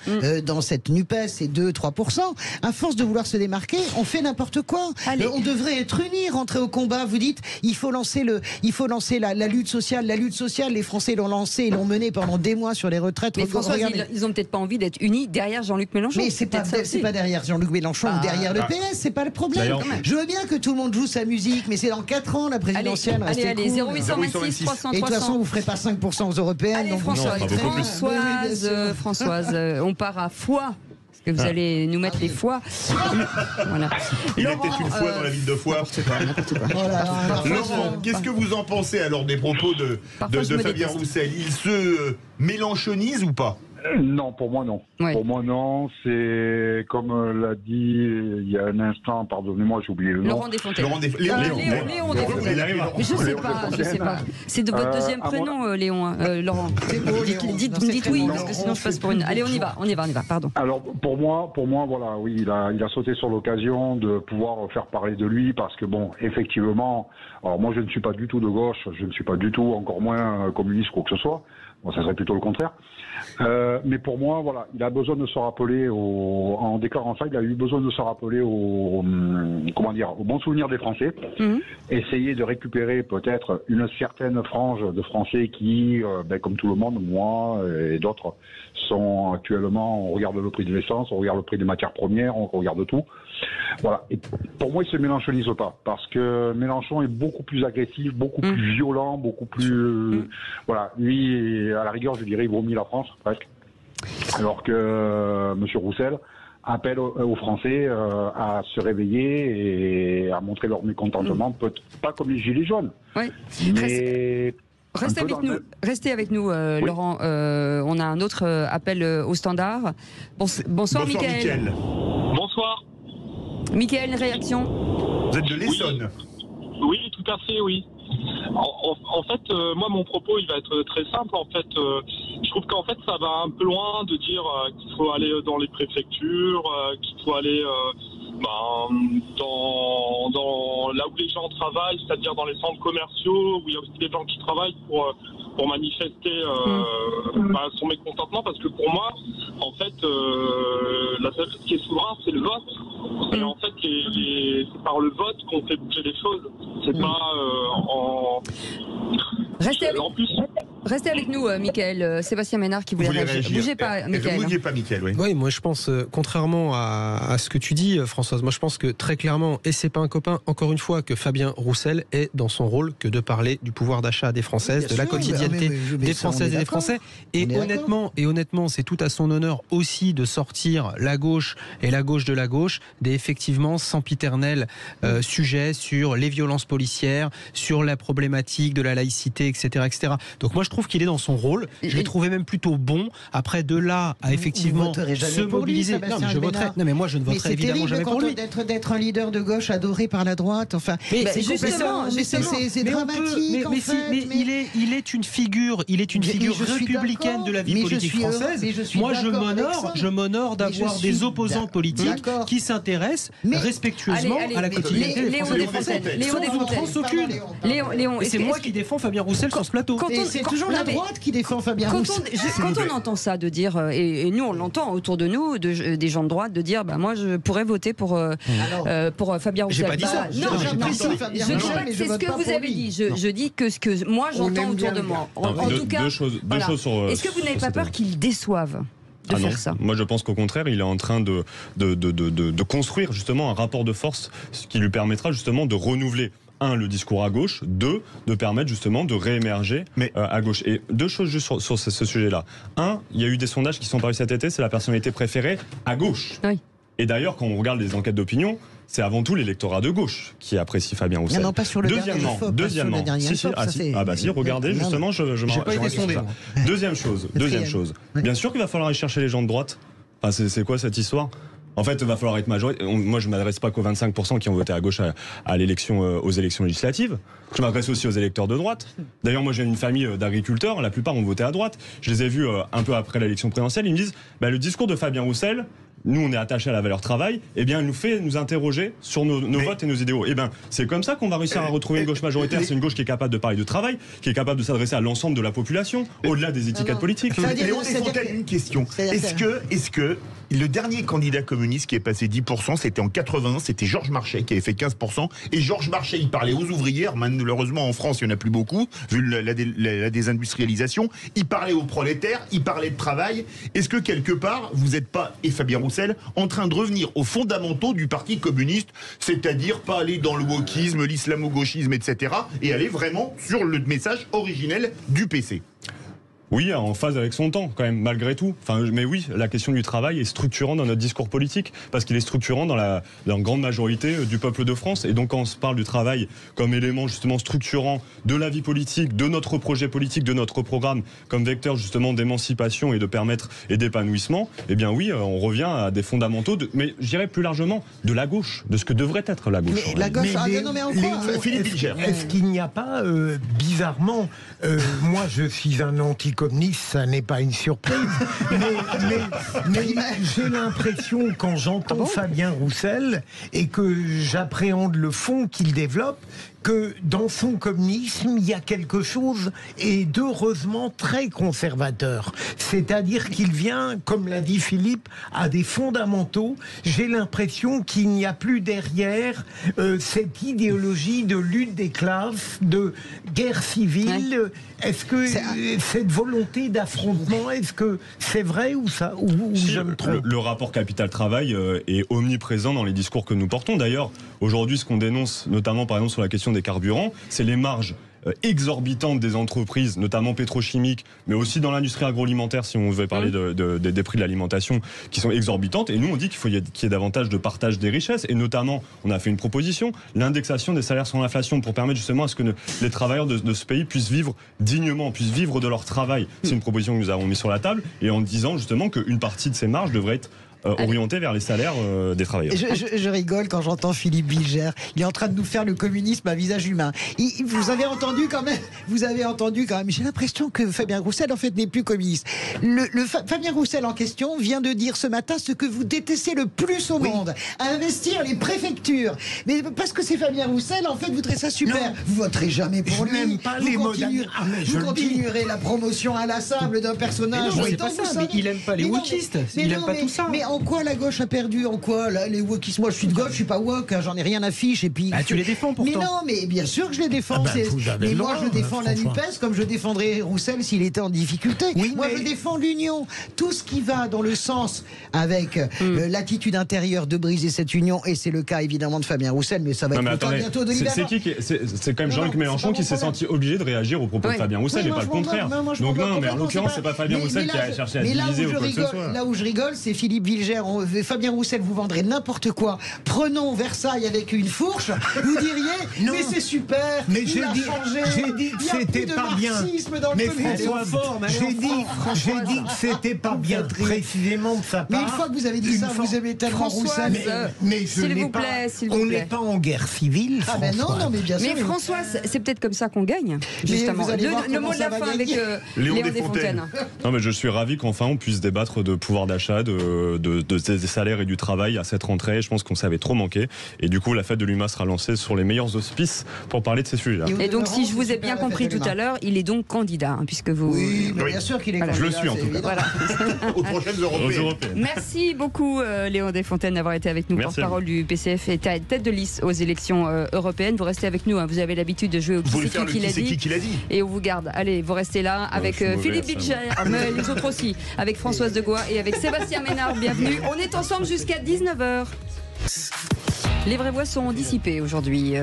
dans cette NUPES, c'est 2-3%, à force de vouloir se démarquer, on fait n'importe quoi. On devrait être unis, rentrer au combat. Vous dites, il faut lancer la lutte sociale. La lutte sociale, les Français l'ont lancée, ils l'ont menée pendant des mois sur les retraites. Mais François, ils ont peut-être pas envie d'être unis derrière Jean-Luc Mélenchon. Mais c'est pas derrière Jean-Luc Mélenchon ou derrière le PS, c'est pas le problème. Je veux bien que tout le monde joue sa musique, mais c'est dans 4 ans la présidentielle. Allez, 0826 300 Et de toute façon, vous ferez pas 5% aux européennes. Allez, Françoise, on part à Foix. Que vous allez nous mettre les foies. Voilà. Il est peut-être une fois dans la ville de Foix. Laurent, qu'est-ce que vous en pensez alors des propos de Fabien Roussel? Il se mélenchonise ou pas? Non, pour moi non. Ouais. Pour moi non, c'est comme l'a dit il y a un instant, pardonnez-moi, j'ai oublié le nom. Laurent Desfontaines. Léon Desfontaines. Je sais pas. C'est de votre deuxième prénom, Léon, Laurent. Dites oui, parce que sinon je passe pour une... Allez, on y va, pardon. Alors, pour moi, voilà, oui, il a sauté sur l'occasion de pouvoir faire parler de lui, parce que bon, effectivement, alors moi je ne suis pas du tout de gauche, je ne suis pas du tout, encore moins communiste, quoi que ce soit. Bon, ça serait plutôt le contraire. Mais pour moi, voilà, il a besoin de se rappeler en déclarant ça, il a eu besoin de se rappeler au bon souvenir des Français. Essayer de récupérer peut-être une certaine frange de Français qui, comme tout le monde, moi et d'autres, sont actuellement, on regarde le prix de l'essence, on regarde le prix des matières premières, on regarde tout. Voilà. Et pour moi, il se mélenchonise pas, parce que Mélenchon est beaucoup plus agressif, beaucoup plus violent, beaucoup plus... Voilà. Lui, à la rigueur, je dirais, il vomit la France, presque. Alors que M. Roussel appelle aux Français à se réveiller et à montrer leur mécontentement, pas comme les Gilets jaunes. Oui. Mais... Restez avec nous, Laurent. On a un autre appel au standard. Bonsoir, Mickaël. Bonsoir. Mickaël, une réaction? Vous êtes de l'Essonne? Oui, tout à fait, oui. En fait, moi, mon propos, il va être très simple. En fait, je trouve qu'en fait, ça va un peu loin de dire qu'il faut aller dans les préfectures, qu'il faut aller dans là où les gens travaillent, c'est-à-dire dans les centres commerciaux, où il y a aussi des gens qui travaillent pour manifester son mécontentement, parce que pour moi, en fait, ce qui est souverain, c'est le vote. Et en fait, c'est par le vote qu'on fait bouger les choses. C'est pas en... Restez avec nous, Mickaël. Sébastien Ménard qui voulait réagir. Bougez pas, Mickaël. Bougez pas, Mickaël, oui. Oui, moi je pense, contrairement à ce que tu dis, Françoise, moi je pense que très clairement, et c'est pas un copain, encore une fois, que Fabien Roussel est dans son rôle que de parler du pouvoir d'achat des Françaises, de la quotidienneté des Françaises et des Français. Et honnêtement, c'est tout à son honneur aussi de sortir la gauche et la gauche de la gauche des effectivement sempiternels sujets sur les violences policières, sur la problématique de la laïcité, etc., etc. Donc moi je trouve qu'il est dans son rôle. Je l'ai trouvé même plutôt bon. Après, de là à effectivement se mobiliser. Non, mais je voterai. Non, mais moi, je ne voterai évidemment jamais pour lui. D'être un leader de gauche adoré par la droite. Enfin, c'est dramatique. Il est une figure républicaine de la vie politique française. Moi, je m'honore d'avoir des opposants politiques qui s'intéressent respectueusement à la quotidienneté des Français. Sans outrance aucune. Et c'est moi qui défends Fabien Roussel sur ce plateau. C'est toujours la droite qui défend Fabien Roussel. Quand on entend ça, de dire, et nous on l'entend autour de nous, des gens de droite, de dire, moi je pourrais voter pour Fabien Roussel. J'ai pas dit ça. Non, c'est ce que vous avez dit. Je dis que ce que moi j'entends autour de moi. En tout cas, deux choses sur. Est-ce que vous n'avez pas peur qu'ils déçoivent de faire ça? Moi, je pense qu'au contraire, il est en train de construire justement un rapport de force, ce qui lui permettra justement de renouveler. Le discours à gauche, 2, de permettre justement de réémerger à gauche. Et 2 choses juste sur ce sujet-là. Il y a eu des sondages qui sont parus cet été, c'est la personnalité préférée à gauche. Oui. Et d'ailleurs, quand on regarde les enquêtes d'opinion, c'est avant tout l'électorat de gauche qui apprécie Fabien Roussel. Non, pas sur le deuxièmement, regardez, justement, j'ai pas été sondé. Deuxième chose. Bien sûr qu'il va falloir aller chercher les gens de droite. Enfin, c'est quoi cette histoire ? En fait, il va falloir être majoritaire. Moi, je ne m'adresse pas qu'aux 25% qui ont voté à gauche à l'élection, aux élections législatives. Je m'adresse aussi aux électeurs de droite. D'ailleurs, moi, j'ai une famille d'agriculteurs. La plupart ont voté à droite. Je les ai vus un peu après l'élection présidentielle. Ils me disent, le discours de Fabien Roussel, nous, on est attachés à la valeur travail, il nous fait nous interroger sur nos votes et nos idéaux. C'est comme ça qu'on va réussir à retrouver une gauche majoritaire. C'est une gauche qui est capable de parler de travail, qui est capable de s'adresser à l'ensemble de la population, au-delà des étiquettes politiques. Léon Desfontaines, une question. Est-ce que le dernier candidat communiste qui est passé 10%, c'était en 81, c'était Georges Marchais qui avait fait 15%. Et Georges Marchais, il parlait aux ouvrières. Malheureusement, en France, il n'y en a plus beaucoup, vu la désindustrialisation. Il parlait aux prolétaires, il parlait de travail. Est-ce que quelque part, vous n'êtes pas, et Fabien Roussel, en train de revenir aux fondamentaux du Parti communiste, c'est-à-dire pas aller dans le wokisme, l'islamo-gauchisme, etc., et aller vraiment sur le message originel du PC? Oui, en phase avec son temps, quand même, malgré tout. Mais oui, la question du travail est structurante dans notre discours politique, parce qu'il est structurant dans la grande majorité du peuple de France. Et donc, quand on se parle du travail comme élément justement structurant de la vie politique, de notre projet politique, de notre programme, comme vecteur justement d'émancipation et de permettre et d'épanouissement, oui, on revient à des fondamentaux, mais je dirais plus largement de la gauche, de ce que devrait être la gauche. La gauche, Philippe Bilger. Est-ce qu'il n'y a pas, bizarrement, moi je suis un anticommuniste, ça n'est pas une surprise, mais j'ai l'impression, quand j'entends Fabien Roussel et que j'appréhende le fond qu'il développe, que dans son communisme, il y a quelque chose, et d'heureusement très conservateur. C'est-à-dire qu'il vient, comme l'a dit Philippe, à des fondamentaux. J'ai l'impression qu'il n'y a plus derrière cette idéologie de lutte des classes, de guerre civile. Est-ce que cette volonté d'affrontement, est-ce que c'est vrai ou je me trompe ? Le rapport capital-travail est omniprésent dans les discours que nous portons. D'ailleurs, aujourd'hui, ce qu'on dénonce, notamment par exemple sur la question des carburants, c'est les marges exorbitantes des entreprises, notamment pétrochimiques, mais aussi dans l'industrie agroalimentaire, si on veut parler des prix de l'alimentation, qui sont exorbitantes. Et nous, on dit qu'il y ait davantage de partage des richesses. Et notamment, on a fait une proposition, l'indexation des salaires sur l'inflation, pour permettre justement à ce que les travailleurs de ce pays puissent vivre dignement, puissent vivre de leur travail. C'est une proposition que nous avons mise sur la table, et en disant justement qu'une partie de ces marges devrait être orienté vers les salaires des travailleurs. Je rigole quand j'entends Philippe Bilger. Il est en train de nous faire le communisme à visage humain. Vous avez entendu quand même. J'ai l'impression que Fabien Roussel en fait n'est plus communiste. Fabien Roussel en question vient de dire ce matin ce que vous détestez le plus au monde, investir les préfectures. Mais parce que c'est Fabien Roussel, en fait, vous trouvez ça super. Non. Vous voterez jamais pour lui. Vous continuerez la promotion inlassable d'un personnage. Mais il aime pas les wokistes. Il aime pas tout ça. Mais en quoi la gauche a perdu? En quoi les wokistes? Moi, je suis de gauche, je suis pas woke, j'en ai rien à fiche. Et puis, tu les défends pourtant. Mais non, mais bien sûr que je les défends. Mais moi, je défends la NUPES comme je défendrais Roussel s'il était en difficulté. Moi, je défends l'union. Tout ce qui va dans le sens avec l'attitude intérieure de briser cette union, et c'est le cas évidemment de Fabien Roussel, mais ça va être le cas bientôt de Libéral. C'est quand même Jean-Luc Mélenchon qui s'est senti obligé de réagir au propos de Fabien Roussel et pas le contraire. Donc non, mais en l'occurrence, c'est pas Fabien Roussel qui a cherché à diviser ou quoi que ce soit. Là où je rigole, c'est Philippe Bilger Bilger, Fabien Roussel vous vendrait n'importe quoi. Prenons Versailles avec une fourche, vous diriez, mais c'est super, mais j'ai dit que c'était pas bien. Mais François, j'ai dit que c'était pas bien, précisément de sa part. Mais une fois que vous avez dit ça, vous aimez tellement Roussel. Mais s'il vous plaît, on n'est pas en guerre civile. Ah ben non, mais bien sûr. Mais Françoise, c'est peut-être comme ça qu'on gagne, justement. Le mot de la fin avec Léon Desfontaines. Non, mais je suis ravi qu'enfin on puisse débattre de pouvoir d'achat, des salaires et du travail à cette rentrée. Je pense qu'on savait trop manquer. Et du coup, la fête de l'UMA sera lancée sur les meilleurs auspices pour parler de ces sujets-là. Et donc, si je vous ai bien compris tout à l'heure, il est donc candidat, puisque vous. Oui, mais bien sûr qu'il est candidat. Je le suis en tout cas. Voilà. Aux prochaines européennes. Merci beaucoup, Léon Desfontaines, d'avoir été avec nous, porte-parole du PCF et tête de liste aux élections européennes. Vous restez avec nous, hein. Vous avez l'habitude de jouer au qui c'est qui l'a dit. Et on vous garde. Allez, vous restez là avec Philippe Bilger, mais les autres aussi, avec Françoise Degois et avec Sébastien Ménard. Bienvenue. On est ensemble jusqu'à 19h. Les vraies voix sont dissipées aujourd'hui.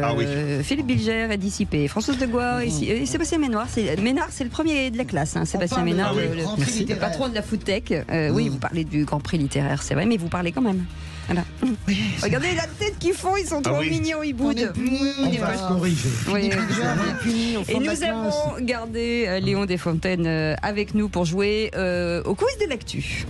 Philippe Bilger est dissipé. Françoise Degois et Sébastien Ménard. Ménard, c'est le premier de la classe. Hein. Sébastien Ménard, le patron de la Foodtech. Oui, vous parlez du Grand Prix littéraire, c'est vrai, mais vous parlez quand même. Voilà. Regardez la tête qu'ils font, ils sont trop mignons, ils boudent. On va se corriger. Et nous avons gardé Léon Desfontaines avec nous pour jouer au quiz de l'actu.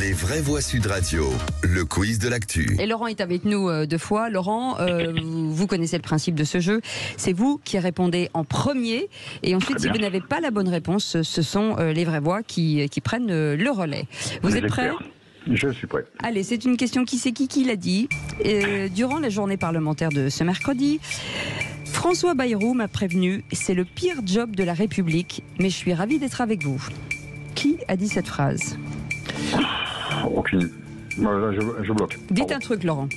Les vraies voix Sud Radio, le quiz de l'actu. Et Laurent est avec nous 2 fois. Laurent, vous connaissez le principe de ce jeu. C'est vous qui répondez en premier. Et ensuite, si vous n'avez pas la bonne réponse, ce sont les vraies voix qui prennent le relais. Vous êtes prêts ? Je suis prêt. Allez, c'est une question qui l'a dit. Durant la journée parlementaire de ce mercredi, François Bayrou m'a prévenu, c'est le pire job de la République, mais je suis ravi d'être avec vous. Qui a dit cette phrase ? Aucune. Je bloque. Dites un truc, Laurent.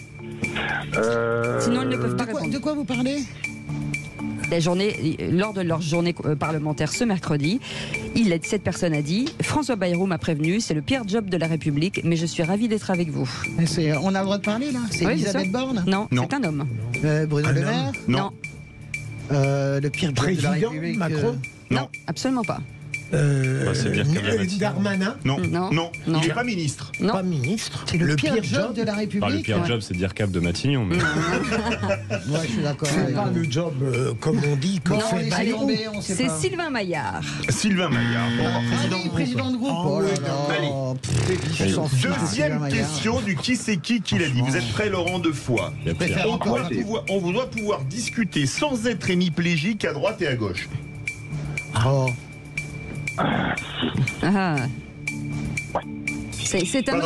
Sinon, ils ne peuvent pas répondre. De quoi vous parlez ? Lors de leur journée parlementaire ce mercredi, cette personne a dit « François Bayrou m'a prévenu, c'est le pire job de la République, mais je suis ravi d'être avec vous. » On a le droit de parler, là ? C'est Elisabeth Borne ? Non, c'est un homme. Bruno Le Maire ? Non. Le pire job de la République ? Macron ? Non, absolument pas. C'est bien Darmanin ? Non. Il n'est pas ministre. Non. Pas ministre. C'est le pire job de la République. Le pire job, c'est dire Cap de Matignon. Mais... Moi, je suis d'accord. C'est pas le job, comme on dit, que fait Bayrou. C'est Sylvain Maillard. Sylvain Maillard. Président de groupe. Deuxième question du qui c'est qui l'a dit. Vous êtes prêts, Laurent, 2 fois. On doit pouvoir discuter sans être hémiplégique à droite et à gauche. C'est un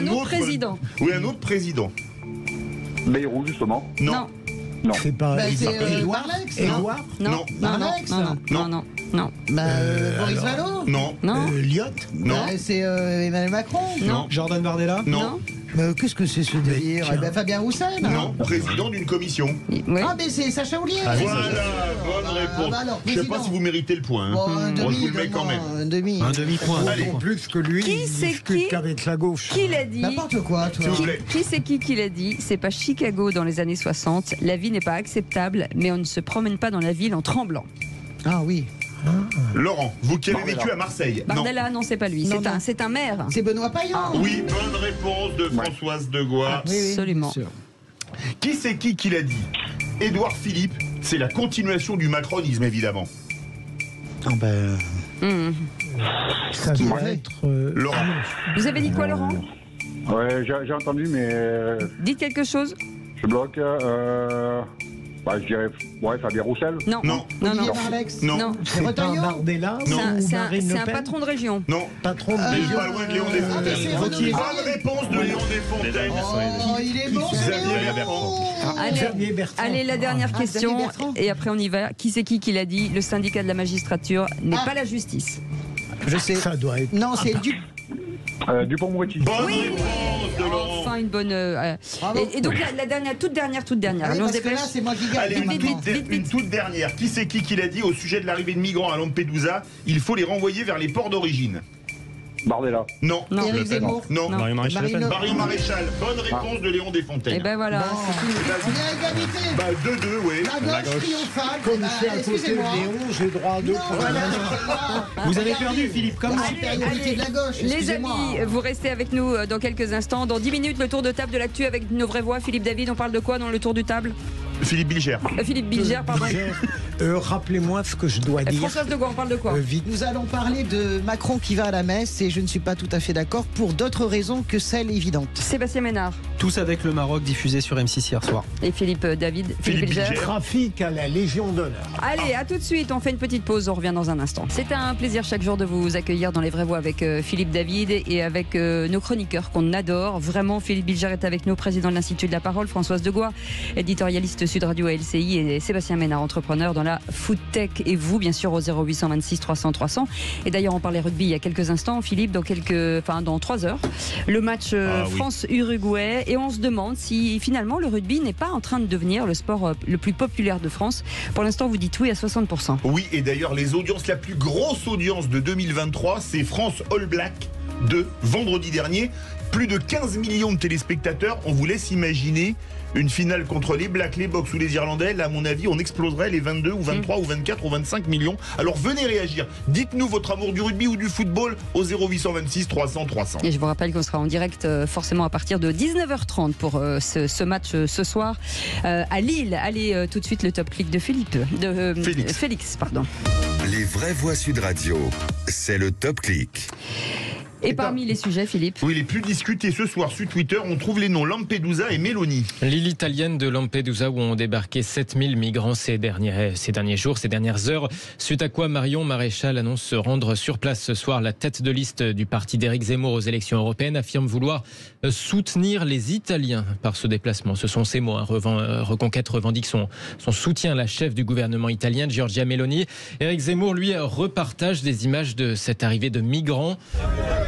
autre président. Oui, un autre président. Bayrou, justement. Non. C'est pas Édouard. Non. Boris Vallaud. Non. Lyot. Non. C'est Emmanuel Macron. Non. Jordan Bardella. Non. Qu'est-ce que c'est ce délire ? Fabien Roussel. Non. Président d'une commission. Oui. Ah, mais c'est Sacha Oulier. Voilà, bonne réponse. Je ne sais pas si vous méritez le point. Un je vous le mets quand même. Un demi-point. En plus que lui, Qui il c'est discute qu'avec la gauche. Qui l'a dit ? N'importe quoi, toi. S'il vous plaît. Qui c'est qui l'a dit ? C'est pas Chicago dans les années 60. La vie n'est pas acceptable, mais on ne se promène pas dans la ville en tremblant. Ah oui. Laurent, vous qui avez vécu à Marseille. Bardella, non, c'est pas lui. C'est un maire. C'est Benoît Payan. Oui, bonne réponse de Françoise Degois. Absolument. Qui c'est qui l'a dit ? Édouard Philippe, c'est la continuation du macronisme, évidemment. Ça doit être... Laurent. Vous avez dit quoi, Laurent ? Ouais, j'ai entendu, mais... Dites quelque chose. Je bloque. Je dirais... Fabien Roussel. Non. Olivier Marleix. Non. C'est pas Bardella ou Marine Le C'est un Pen. patron de région. Non. Patron de Il est pas loin de Léon Desfontaines. Bonne réponse de Léon Desfontaines. Il est bon, Xavier Bertrand. Allez, la dernière question. Et après, on y va. Qui c'est qui l'a dit ? Le syndicat de la magistrature n'est pas la justice. Je sais. Ça doit être... Non, c'est Dupond-Moretti. Bonne réponse de Laurent. Enfin, une bonne... Et donc, la dernière, toute dernière. Allez, parce que là, c'est moi qui gagne. Allez, une toute dernière. Qui c'est qui l'a dit au sujet de l'arrivée de migrants à Lampedusa ? Il faut les renvoyer vers les ports d'origine. Bardella. Non. Éric Zemmour. Non. Marion Maréchal. Marion Maréchal. Bonne réponse de Léon Desfontaines. Et ben voilà. On est à égalité. 2-2, oui. La gauche triomphale. Comme c'est à côté de Excusez-moi. Léon, j'ai droit à 2 points. Vous avez perdu, Philippe, comme moi. Supériorité de la gauche. Les Excusez-moi. amis, vous restez avec nous dans quelques instants. Dans 10 minutes, le tour de table de l'actu avec nos vraies voix. Philippe David, on parle de quoi dans le tour du table? Philippe Bilger. Philippe Bilger, pardon. Rappelez-moi ce que je dois dire. Françoise de Gaulle, on parle de quoi? Vite. Nous allons parler de Macron qui va à la messe et je ne suis pas tout à fait d'accord pour d'autres raisons que celles évidentes. Sébastien Ménard. Tous avec le Maroc diffusé sur M6 hier soir. Et Philippe David. Philippe Bilger. Trafic à la Légion d'honneur. Allez, à tout de suite, on fait une petite pause, on revient dans un instant. C'est un plaisir chaque jour de vous accueillir dans Les Vraies Voix avec Philippe David et avec nos chroniqueurs qu'on adore. Vraiment, Philippe Bilger est avec nous, président de l'Institut de la Parole, Françoise Degois, éditorialiste Sud Radio et LCI, et Sébastien Ménard, entrepreneur dans la food tech. Et vous, bien sûr, au 0826 300 300. Et d'ailleurs, on parlait rugby il y a quelques instants, Philippe, dans 3 heures. Le match France-Uruguay. Et on se demande si finalement le rugby n'est pas en train de devenir le sport le plus populaire de France. Pour l'instant, vous dites oui à 60%. Oui, et d'ailleurs, la plus grosse audience de 2023, c'est France All Black de vendredi dernier. Plus de 15 millions de téléspectateurs. On vous laisse imaginer une finale contre les Blacks, les Box ou les Irlandais. Là, à mon avis, on exploserait les 22 ou 23 ou 24 ou 25 millions. Alors venez réagir. Dites-nous votre amour du rugby ou du football au 0826 300 300. Et je vous rappelle qu'on sera en direct forcément à partir de 19h30 pour ce match ce soir à Lille. Allez, tout de suite le top clic de Félix, pardon. Les vraies voix Sud Radio, c'est le top clic. Et parmi les sujets, Philippe? Oui, les plus discutés ce soir sur Twitter, on trouve les noms Lampedusa et Mélanie. L'île italienne de Lampedusa où ont débarqué 7000 migrants ces derniers jours, ces dernières heures. Suite à quoi Marion Maréchal annonce se rendre sur place ce soir. La tête de liste du parti d'Éric Zemmour aux élections européennes affirme vouloir soutenir les Italiens par ce déplacement. Ce sont ses mots. Reconquête revendique son soutien à la chef du gouvernement italien, Giorgia Meloni. Éric Zemmour, lui, repartage des images de cette arrivée de migrants,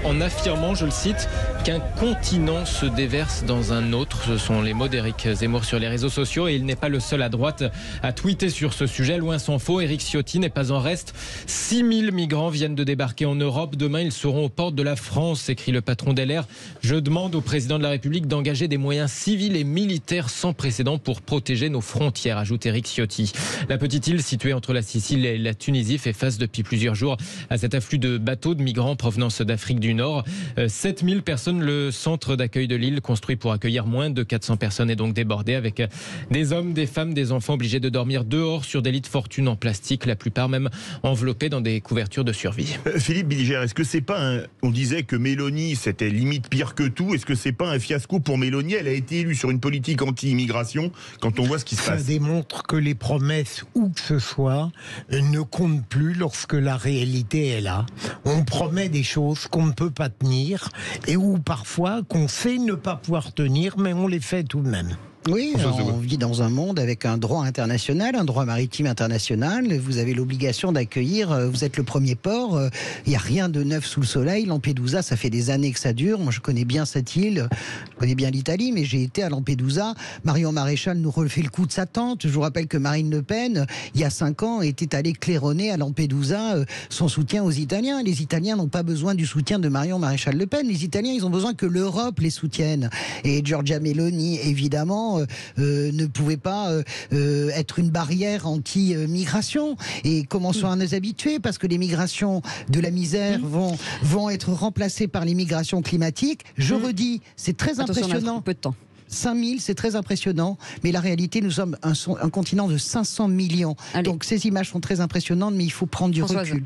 en affirmant, je le cite, qu'un continent se déverse dans un autre. Ce sont les mots d'Éric Zemmour sur les réseaux sociaux et il n'est pas le seul à droite à tweeter sur ce sujet. Loin s'en faut, Éric Ciotti n'est pas en reste. 6000 migrants viennent de débarquer en Europe. Demain, ils seront aux portes de la France, écrit le patron d'LR. Je demande au président de la République d'engager des moyens civils et militaires sans précédent pour protéger nos frontières, ajoute Éric Ciotti. La petite île située entre la Sicile et la Tunisie fait face depuis plusieurs jours à cet afflux de bateaux de migrants en provenance d'Afrique du Nord. 7000 personnes, le centre d'accueil de l'île, construit pour accueillir moins de 400 personnes, est donc débordé avec des hommes, des femmes, des enfants obligés de dormir dehors sur des lits de fortune en plastique, la plupart même enveloppés dans des couvertures de survie. Philippe Bilger, est-ce que c'est pas on disait que Mélanie c'était limite pire que tout, est-ce que c'est pas un fiasco pour Mélanie? Elle a été élue sur une politique anti-immigration quand on voit ce qui se passe. Ça démontre que les promesses, où que ce soit, ne comptent plus lorsque la réalité est là. On promet des choses qu'on ne peut pas tenir et où parfois qu'on sait ne pas pouvoir tenir, mais on les fait tout de même. Oui, on vit dans un monde avec un droit international, un droit maritime international. Vous avez l'obligation d'accueillir, vous êtes le premier port, il n'y a rien de neuf sous le soleil. Lampedusa, ça fait des années que ça dure. Moi, je connais bien cette île, je connais bien l'Italie, mais j'ai été à Lampedusa. Marion Maréchal nous refait le coup de sa tante. Je vous rappelle que Marine Le Pen, il y a 5 ans, était allée claironner à Lampedusa son soutien aux Italiens. Les Italiens n'ont pas besoin du soutien de Marion Maréchal Le Pen. Les Italiens, ils ont besoin que l'Europe les soutienne. Et Giorgia Meloni, évidemment, ne pouvait pas être une barrière anti-migration. Et commençons à nous habituer, parce que les migrations de la misère vont être remplacées par les migrations climatiques. Je redis, c'est très impressionnant. On a peu de temps. 5000, c'est très impressionnant, mais la réalité, nous sommes un continent de 500 millions. Allez. Donc ces images sont très impressionnantes, mais il faut prendre du recul.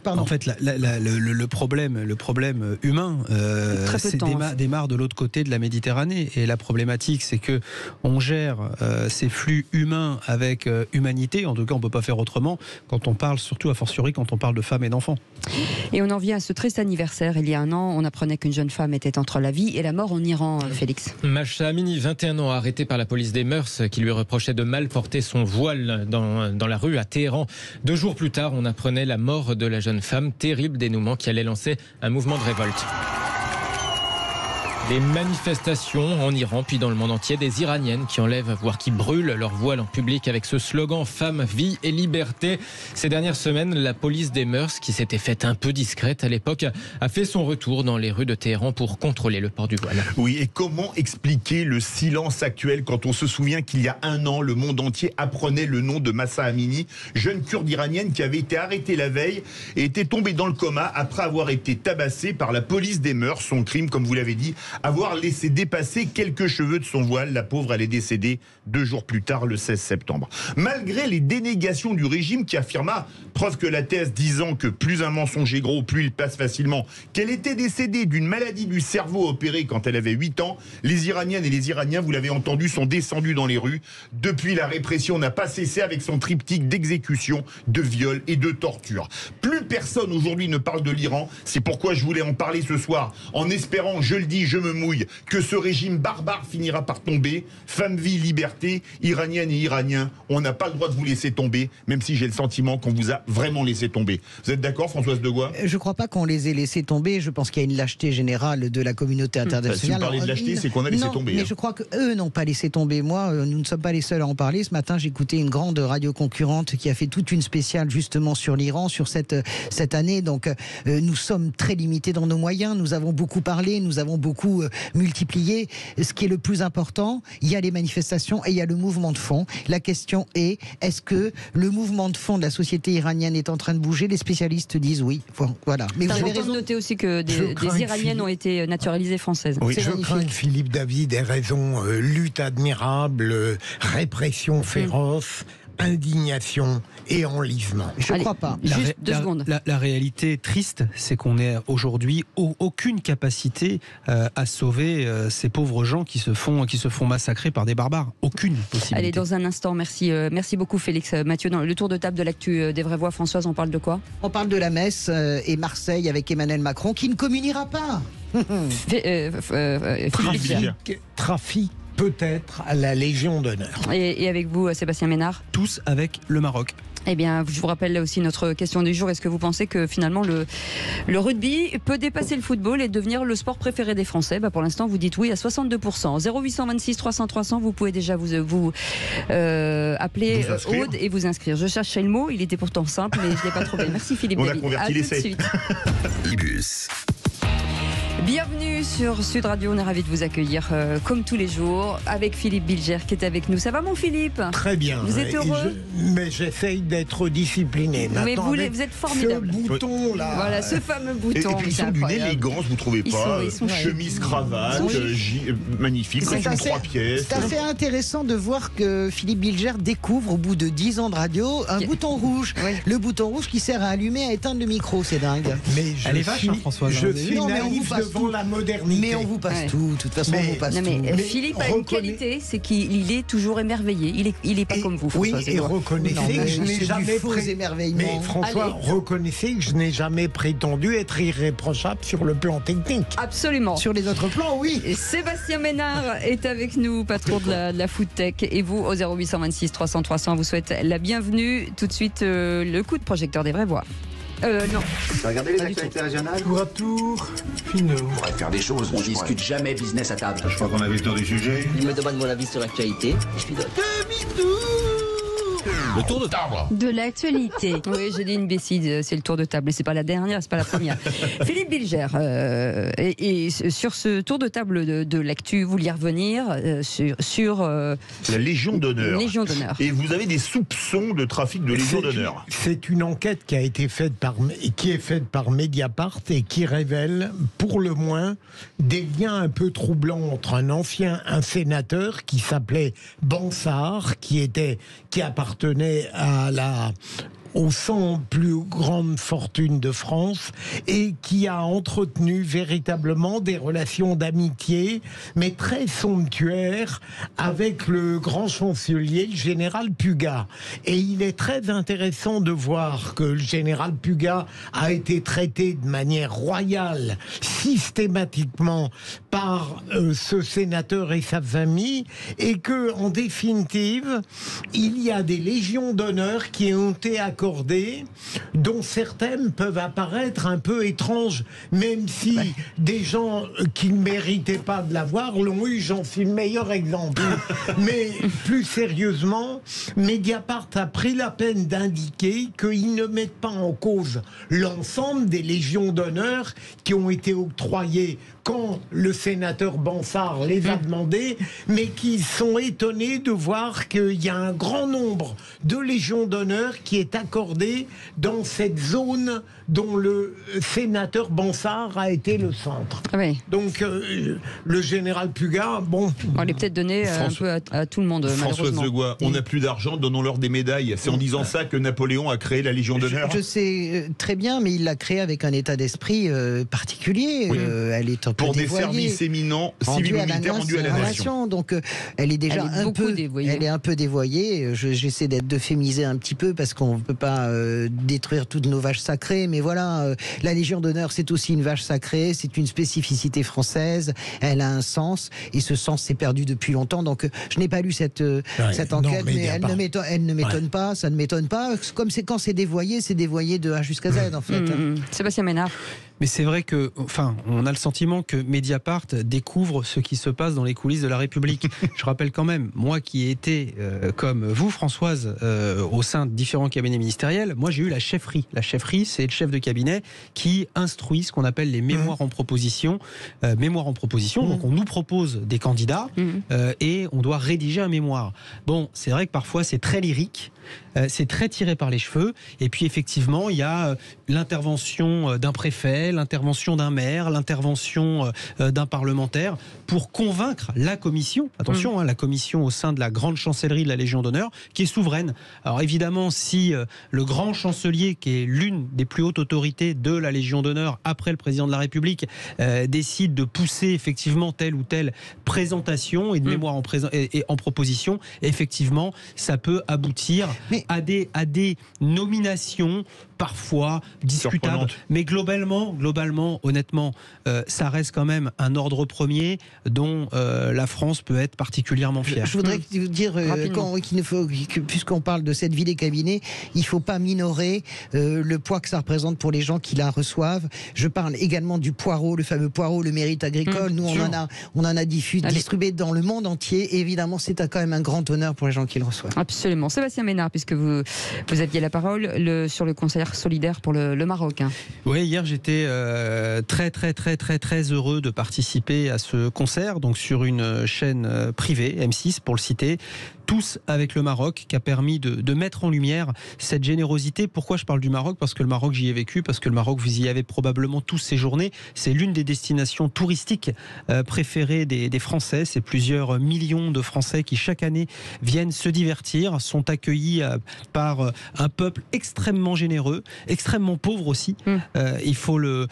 En fait, le problème humain démarre de l'autre côté de la Méditerranée. Et la problématique, c'est que on gère ces flux humains avec humanité. En tout cas, on ne peut pas faire autrement quand on parle, surtout a fortiori, quand on parle de femmes et d'enfants. Et on en vient à ce triste anniversaire. Il y a un an, on apprenait qu'une jeune femme était entre la vie et la mort en Iran, Félix. Mahsa Amini, 21 ans, arrêtée par la police des mœurs qui lui reprochait de mal porter son voile dans la rue à Téhéran. 2 jours plus tard, on apprenait la mort de la jeune femme, terrible dénouement qui allait lancer un mouvement de révolte. Des manifestations en Iran puis dans le monde entier, des Iraniennes qui enlèvent, voire qui brûlent leur voile en public avec ce slogan « Femme, vie et liberté ». Ces dernières semaines, la police des mœurs, qui s'était faite un peu discrète à l'époque, a fait son retour dans les rues de Téhéran pour contrôler le port du voile. Oui, et comment expliquer le silence actuel quand on se souvient qu'il y a un an, le monde entier apprenait le nom de Mahsa Amini, jeune kurde iranienne qui avait été arrêtée la veille et était tombée dans le coma après avoir été tabassée par la police des mœurs. Son crime, comme vous l'avez dit, avoir laissé dépasser quelques cheveux de son voile. La pauvre, elle est décédée 2 jours plus tard, le 16 septembre. Malgré les dénégations du régime qui affirma, preuve que la thèse disant que plus un mensonge est gros, plus il passe facilement, qu'elle était décédée d'une maladie du cerveau opérée quand elle avait 8 ans, les Iraniennes et les Iraniens, vous l'avez entendu, sont descendus dans les rues. Depuis, la répression n'a pas cessé avec son triptyque d'exécution, de viol et de torture. Plus personne aujourd'hui ne parle de l'Iran. C'est pourquoi je voulais en parler ce soir, en espérant, je le dis, je me mouille, que ce régime barbare finira par tomber. Femme, vie, liberté, Iraniennes et Iraniens, on n'a pas le droit de vous laisser tomber, même si j'ai le sentiment qu'on vous a vraiment laissé tomber. Vous êtes d'accord, Françoise Degois ? Je ne crois pas qu'on les ait laissés tomber. Je pense qu'il y a une lâcheté générale de la communauté internationale. Si vous parlez de lâcheté, c'est qu'on a laissé tomber. Mais je crois qu'eux n'ont pas laissé tomber. Moi, nous ne sommes pas les seuls à en parler. Ce matin, j'écoutais une grande radio concurrente qui a fait toute une spéciale justement sur l'Iran, sur cette année. Donc, nous sommes très limités dans nos moyens. Nous avons beaucoup parlé, nous avons beaucoup multiplié. Ce qui est le plus important, il y a les manifestations et il y a le mouvement de fond. La question est-ce que le mouvement de fond de la société iranienne est en train de bouger ? Les spécialistes disent oui. Voilà. Mais vous avez noté aussi que des Iraniennes ont été naturalisées françaises. Oui, je crains que Philippe David ait raison. Lutte admirable, répression féroce, indignation et enlisement. Je ne crois pas. Juste 2 secondes. La réalité triste, c'est qu'on n'ait aujourd'hui aucune capacité à sauver ces pauvres gens qui se font massacrer par des barbares. Aucune possibilité. Allez, dans un instant, merci beaucoup Félix. Mathieu, dans le tour de table de l'actu des vraies voix, Françoise, on parle de quoi ? On parle de la Messe et Marseille avec Emmanuel Macron qui ne communiera pas. Trafic peut-être à la Légion d'honneur. Et avec vous, Sébastien Ménard ? Tous avec le Maroc. Eh bien, je vous rappelle là aussi notre question du jour. Est-ce que vous pensez que finalement le rugby peut dépasser le football et devenir le sport préféré des Français ? Pour l'instant, vous dites oui à 62%. 0826 300 300, vous pouvez déjà vous appeler Aude et vous inscrire. Je cherchais le mot, il était pourtant simple, mais je ne l'ai pas trouvé. Merci Philippe David. On a converti l'essai. Ibus. Bienvenue sur Sud Radio, on est ravis de vous accueillir comme tous les jours avec Philippe Bilger qui est avec nous. Ça va mon Philippe ? Très bien. Vous êtes heureux ? Mais j'essaye d'être discipliné. Mais vous êtes formidable. Ce bouton là. Voilà, ce fameux bouton. Et puis ils sont d'une élégance, vous trouvez pas ? Ils sont chemise, cravate, magnifique, c'est 3 pièces. C'est assez intéressant de voir que Philippe Bilger découvre au bout de 10 ans de radio un bouton rouge. Oui. Le bouton rouge qui sert à allumer, à éteindre le micro, c'est dingue. Mais elle est vache, Françoise. Je suis naïf devant la modernité. Mais on vous passe tout. De toute façon, on vous passe tout. Mais Philippe a une qualité, c'est qu'il est toujours émerveillé. Il est pas comme vous, François. Oui, et reconnaissez que je n'ai jamais Mais François, reconnaissez que je n'ai jamais prétendu être irréprochable sur le plan technique. Absolument. Sur les autres plans, oui. Et Sébastien Ménard est avec nous, patron de la Food Tech. Et vous, au 0826 300 300, vous souhaite la bienvenue. Tout de suite, le coup de projecteur des vraies voix. Non. Regardez les actualités régionales. Tour à tour, finaux. On pourrait faire des choses. On discute jamais business à table. Je crois qu'on a vu le tour du sujet. Il me demande mon avis sur l'actualité. Je lui donne. Le tour de table de l'actualité. Oui, j'ai dit une bêtise, c'est le tour de table, mais c'est pas la dernière, c'est pas la première. Philippe Bilger, et sur ce tour de table de l'actu, vous vouliez revenir sur la Légion d'honneur. Et vous avez des soupçons de trafic de Légion d'honneur. C'est une enquête qui a été faite qui est faite par Mediapart et qui révèle, pour le moins, des liens un peu troublants entre un sénateur qui s'appelait Bansard, qui appartenait aux 100 plus grandes fortunes de France et qui a entretenu véritablement des relations d'amitié, mais très somptuaires, avec le grand chancelier, le général Pugat. Et il est très intéressant de voir que le général Pugat a été traité de manière royale, systématiquement, par ce sénateur et sa famille, et que, en définitive, il y a des légions d'honneur qui ont été accordées accordées, dont certaines peuvent apparaître un peu étranges, même si des gens qui ne méritaient pas de l'avoir l'ont eu, j'en suis le meilleur exemple. Mais plus sérieusement, Mediapart a pris la peine d'indiquer qu'ils ne mettent pas en cause l'ensemble des légions d'honneur qui ont été octroyées quand le sénateur Bansard les a demandées, mais qui sont étonnés de voir qu'il y a un grand nombre de légions d'honneur qui est accordé dans cette zone dont le sénateur Bansard a été le centre. Oui. Donc le général Puga, bon... On les peut-être donné un peu à tout le monde, Françoise malheureusement. de Gois, on n'a plus d'argent, donnons-leur des médailles. C'est en disant ça que Napoléon a créé la Légion d'honneur. Je sais très bien, mais il l'a créé avec un état d'esprit particulier. Oui. Elle est un peu pour dévoyée. des services éminents, civils ou militaires rendus à la nation. Donc elle est déjà un peu dévoyée. Elle est un peu dévoyée. J'essaie d'euphémiser un petit peu parce qu'on ne peut pas détruire toutes nos vaches sacrées, mais voilà, la Légion d'honneur, c'est aussi une vache sacrée, c'est une spécificité française, elle a un sens, et ce sens s'est perdu depuis longtemps. Donc je n'ai pas lu cette enquête, mais elle ne m'étonne pas, ça ne m'étonne pas. Comme c'est quand c'est dévoyé de A jusqu'à Z, en fait. Sébastien Ménard. Mais c'est vrai que, enfin, on a le sentiment que Mediapart découvre ce qui se passe dans les coulisses de la République. Je rappelle quand même, moi qui ai été, comme vous, Françoise, au sein de différents cabinets ministériels, moi j'ai eu la chefferie. La chefferie, c'est le chef de cabinet qui instruit ce qu'on appelle les mémoires en proposition. Donc on nous propose des candidats et on doit rédiger un mémoire. Bon, c'est vrai que parfois c'est très lyrique. C'est très tiré par les cheveux. Et puis effectivement, il y a l'intervention d'un préfet, l'intervention d'un maire, l'intervention d'un parlementaire pour convaincre la commission. Attention, la commission au sein de la grande chancellerie de la Légion d'honneur, qui est souveraine. Alors évidemment, si le grand chancelier, qui est l'une des plus hautes autorités de la Légion d'honneur après le président de la République, décide de pousser effectivement telle ou telle présentation et de mémoire en proposition, effectivement, ça peut aboutir à des nominations parfois discutables, mais globalement, honnêtement, ça reste quand même un ordre premier dont la France peut être particulièrement fière. Je voudrais vous dire puisqu'on parle de cette vie des cabinets, il ne faut pas minorer le poids que ça représente pour les gens qui la reçoivent. Je parle également du poireau, le fameux poireau, le mérite agricole. Nous, on en a distribué dans le monde entier. Et évidemment, c'est quand même un grand honneur pour les gens qui le reçoivent. Absolument. Sébastien Ménard, puisque vous aviez la parole sur le concert solidaire pour le Maroc. Oui, hier j'étais très heureux de participer à ce concert, donc sur une chaîne privée, M6 pour le citer, Tous avec le Maroc, qui a permis de mettre en lumière cette générosité. Pourquoi je parle du Maroc ? Parce que le Maroc, j'y ai vécu, parce que le Maroc, vous y avez probablement tous séjourné. C'est l'une des destinations touristiques préférées des Français. C'est plusieurs millions de Français qui chaque année viennent se divertir, sont accueillis par un peuple extrêmement généreux, extrêmement pauvre aussi. Il faut le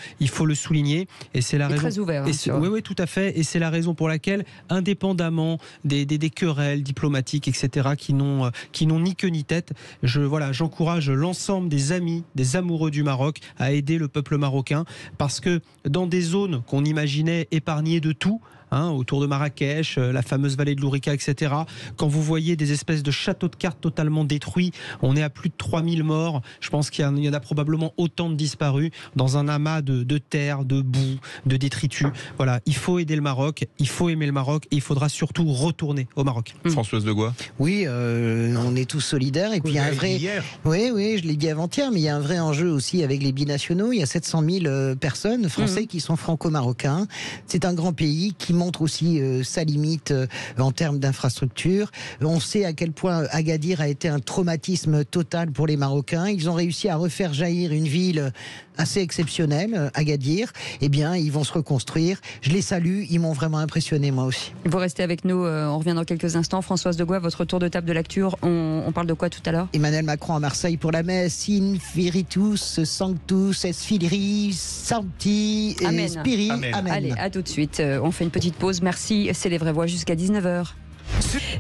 souligner. Et c'est la raison. Très ouvert. Oui, tout à fait. Et c'est la raison pour laquelle, indépendamment des querelles diplomatiques, etc., qui n'ont ni queue ni tête, j'encourage l'ensemble des amis, des amoureux du Maroc à aider le peuple marocain, parce que dans des zones qu'on imaginait épargnées de tout, autour de Marrakech, la fameuse vallée de l'Ourika, etc. Quand vous voyez des espèces de châteaux de cartes totalement détruits, on est à plus de 3000 morts. Je pense qu'il y en a probablement autant de disparus dans un amas de terre, de boue, de détritus. Voilà, il faut aider le Maroc, il faut aimer le Maroc et il faudra surtout retourner au Maroc. Françoise de Gois. Oui, on est tous solidaires. Et puis il y a un vrai... Oui, je l'ai dit avant-hier, mais il y a un vrai enjeu aussi avec les binationaux. Il y a 700 000 personnes, Français, qui sont franco-marocains. C'est un grand pays qui montre aussi sa limite en termes d'infrastructure. On sait à quel point Agadir a été un traumatisme total pour les Marocains. Ils ont réussi à refaire jaillir une ville assez exceptionnelle, Agadir. Eh bien, ils vont se reconstruire. Je les salue, ils m'ont vraiment impressionné, moi aussi. Vous restez avec nous, on revient dans quelques instants. Françoise de Gois, votre tour de table de l'actu, on parle de quoi tout à l'heure ? Emmanuel Macron à Marseille pour la messe. In Spiritus Sanctus et Spiri Sancti et Spiri. Amen. Allez, à tout de suite. On fait une petite pause. Merci, c'est les vraies voix jusqu'à 19h.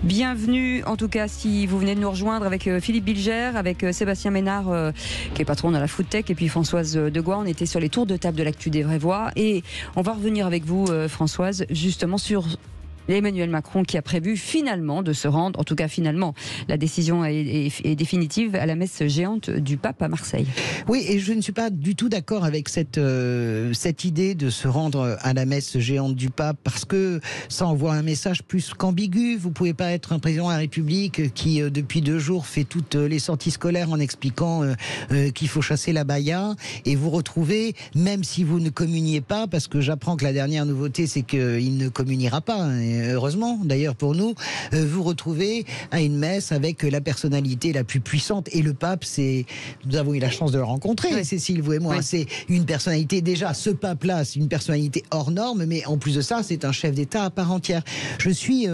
Bienvenue, en tout cas, si vous venez de nous rejoindre avec Philippe Bilger, avec Sébastien Ménard, qui est patron de la Food Tech, et puis Françoise de Gois. On était sur les tours de table de l'actu des vraies voix. Et on va revenir avec vous, Françoise, justement sur Emmanuel Macron qui a prévu finalement de se rendre, en tout cas finalement, la décision est définitive, à la messe géante du pape à Marseille. Oui, et je ne suis pas du tout d'accord avec cette idée de se rendre à la messe géante du pape, parce que ça envoie un message plus qu'ambigu. Vous ne pouvez pas être un président de la République qui, depuis 2 jours, fait toutes les sorties scolaires en expliquant qu'il faut chasser la baya, et vous retrouvez, même si vous ne communiez pas, parce que j'apprends que la dernière nouveauté, c'est qu'il ne communiera pas, hein, heureusement d'ailleurs pour nous, vous retrouvez à une messe avec la personnalité la plus puissante, et le pape, nous avons eu la chance de le rencontrer, oui. Cécile, vous et moi, oui. C'est une personnalité, déjà ce pape-là, c'est une personnalité hors norme, mais en plus de ça, c'est un chef d'État à part entière. Je suis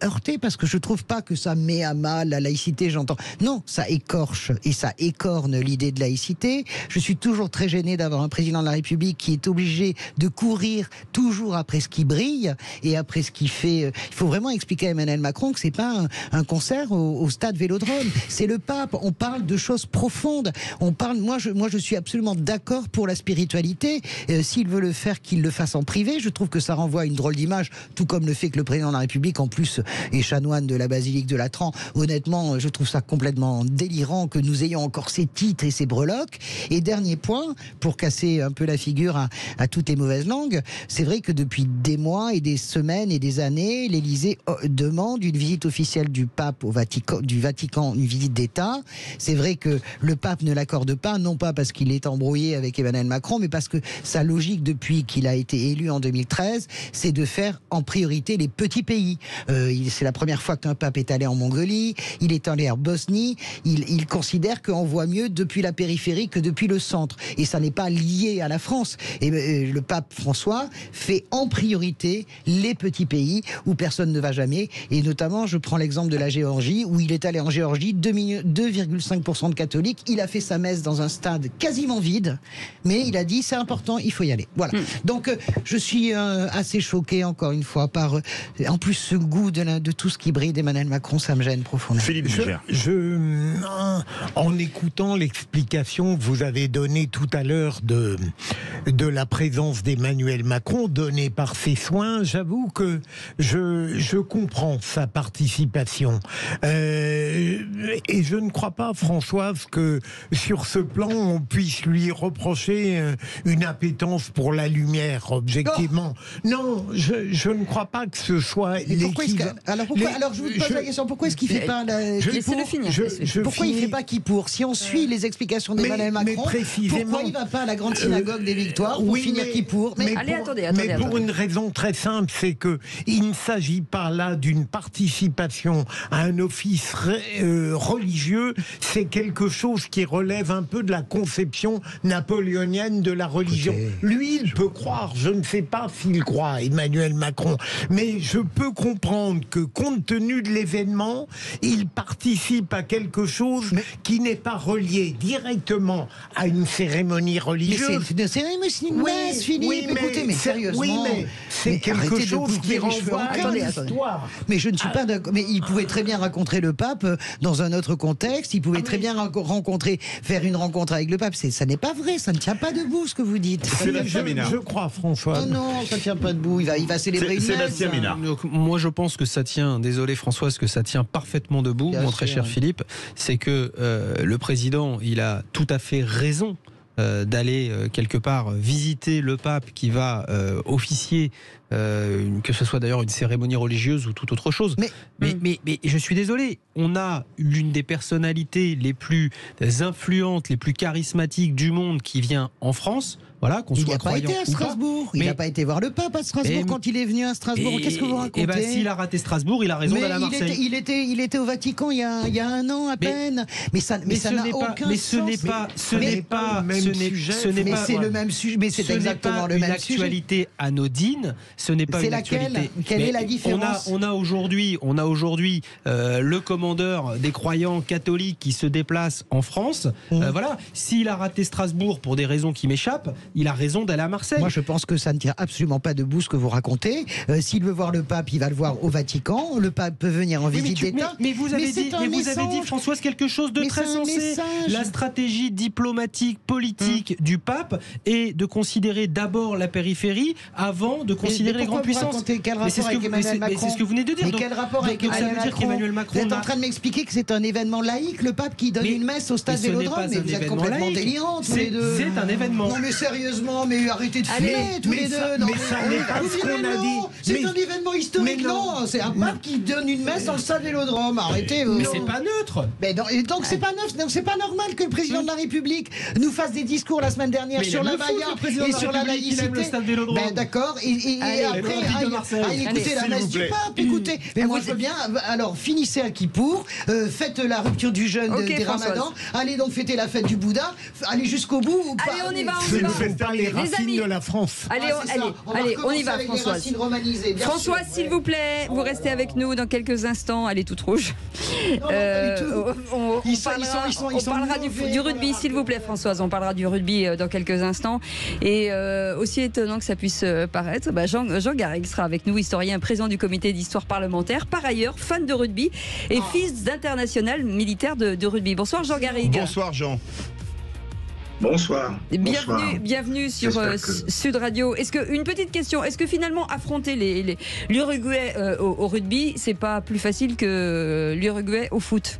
heurtée parce que je trouve pas que ça met à mal la laïcité, j'entends. Non, ça écorche et ça écorne l'idée de laïcité. Je suis toujours très gênée d'avoir un président de la République qui est obligé de courir toujours après ce qui brille et après ce qui fait. Il faut vraiment expliquer à Emmanuel Macron que c'est pas un concert au stade Vélodrome. C'est le pape. On parle de choses profondes. On parle. Moi, je suis absolument d'accord pour la spiritualité. S'il veut le faire, qu'il le fasse en privé. Je trouve que ça renvoie une drôle d'image, tout comme le fait que le président de la République, en plus, est chanoine de la basilique de Latran. Honnêtement, je trouve ça complètement délirant que nous ayons encore ces titres et ces breloques. Et dernier point, pour casser un peu la figure à toutes les mauvaises langues, c'est vrai que depuis des mois et des semaines et des années, l'Élysée demande une visite officielle du pape du Vatican, une visite d'État. C'est vrai que le pape ne l'accorde pas, non pas parce qu'il est embrouillé avec Emmanuel Macron, mais parce que sa logique depuis qu'il a été élu en 2013, c'est de faire en priorité les petits pays. C'est la première fois qu'un pape est allé en Mongolie, il est allé en Bosnie, il considère qu'on voit mieux depuis la périphérie que depuis le centre. Et ça n'est pas lié à la France. Et le pape François fait en priorité les petits pays où personne ne va jamais. Et notamment, je prends l'exemple de la Géorgie, où il est allé en Géorgie, 2,5% de catholiques. Il a fait sa messe dans un stade quasiment vide, mais il a dit c'est important, il faut y aller. Voilà. Donc je suis assez choqué encore une fois par en plus ce goût de tout ce qui brille d'Emmanuel Macron, ça me gêne profondément. Philippe Gilbert. En écoutant l'explication que vous avez donnée tout à l'heure de la présence d'Emmanuel Macron donnée par ses soins, j'avoue que je comprends sa participation. Et je ne crois pas, Françoise, que sur ce plan, on puisse lui reprocher une appétence pour la lumière, objectivement. Non, je ne crois pas que ce soit l'équivalent. Alors je vous pose la question, pourquoi est-ce qu'il ne fait pas laissez-le finir. Pourquoi il ne fait pas Kippour? Si on suit les explications d'Emmanuel Macron, pourquoi il ne va pas à la grande synagogue des Victoires pour finir Kippour? Attendez. Pour une raison très simple, c'est que il ne s'agit pas là d'une participation à un office religieux, c'est quelque chose qui relève un peu de la conception napoléonienne de la religion. Lui, il peut croire, je ne sais pas s'il croit, Emmanuel Macron, mais je peux comprendre que compte tenu de l'événement, il participe à quelque chose qui n'est pas relié directement à une cérémonie religieuse. Mais c'est une cérémonie, c'est une messe, Philippe. Écoutez, mais sérieusement. Oui, mais c'est quelque chose qui renvoie à l'histoire. Mais je ne suis pas d'accord. Mais il pouvait très bien rencontrer le pape dans un autre contexte. Il pouvait très bien faire une rencontre avec le pape. Ça n'est pas vrai. Ça ne tient pas debout ce que vous dites. Je crois, François. Non, ça ne tient pas debout. Il va célébrer une messe. Donc, moi, je pense que ça tient. Désolé, Françoise, que ça tient parfaitement debout, mon très cher Philippe. C'est que le président, il a tout à fait raison d'aller quelque part visiter le pape qui va officier, que ce soit d'ailleurs une cérémonie religieuse ou toute autre chose. Mais je suis désolé, on a l'une des personnalités les plus influentes, les plus charismatiques du monde qui vient en France. Voilà, qu'on soit croyant ou pas. Il n'a pas été à Strasbourg. Il n'a pas été voir le pape à Strasbourg quand il est venu à Strasbourg. Qu'est-ce que vous racontez? S'il a raté Strasbourg, il a raison d'aller à Marseille. Il était au Vatican il y a un an à peine. Mais ça n'a aucun sens. Ce n'est pas le même sujet. Mais c'est exactement le même sujet. C'est une actualité anodine. Ce n'est pas une actualité. Quelle est la différence? On a aujourd'hui le commandeur des croyants catholiques qui se déplace en France. Voilà. S'il a raté Strasbourg pour des raisons qui m'échappent, il a raison d'aller à Marseille. Moi, je pense que ça ne tient absolument pas debout ce que vous racontez. S'il veut voir le pape, il va le voir au Vatican. Le pape peut venir en visite d'État. Mais vous avez dit, Françoise, quelque chose de très sensé. La stratégie diplomatique, politique du pape est de considérer d'abord la périphérie avant de considérer les grandes puissances. Mais c'est ce que vous venez de dire. Mais quel rapport avec Emmanuel Macron? Vous êtes en train de m'expliquer que c'est un événement laïque, le pape qui donne une messe au stade Vélodrome? Mais vous êtes complètement délirants tous les deux. C'est un événement. Non mais sérieusement, mais arrêtez de fumer tous les deux. Mais ça n'est pas ce qu'on a dit. C'est un événement historique, non? C'est un pape qui donne une messe dans le stade Vélodrome. Arrêtez. Mais c'est pas neutre. Mais donc c'est pas neuf. Donc c'est pas normal que le président de la République nous fasse des discours la semaine dernière sur la Baïa et sur la laïcité. Ben d'accord. Et après, écoutez la messe du pape. Écoutez. Mais moi je veux bien. Alors finissez à Kippour, faites la rupture du jeûne des Ramadans. Allez donc fêter la fête du Bouddha. Allez jusqu'au bout. Allez, on y va. Ce ne sont pas les racines de la France. Allez, on y va, Françoise. Françoise, s'il vous plaît, vous restez avec nous dans quelques instants. Elle est toute rouge. On parlera du rugby, s'il vous plaît, Françoise. On parlera du rugby dans quelques instants. Et aussi étonnant que ça puisse paraître, Jean Garrigue sera avec nous, historien, président du comité d'histoire parlementaire, par ailleurs fan de rugby et fils d'international militaire de rugby. Bonsoir Jean Garrigue. Bonsoir Jean. Bonsoir. Bienvenue sur Sud Radio. Une petite question, est-ce que finalement affronter l'Uruguay au rugby, c'est pas plus facile que l'Uruguay au foot?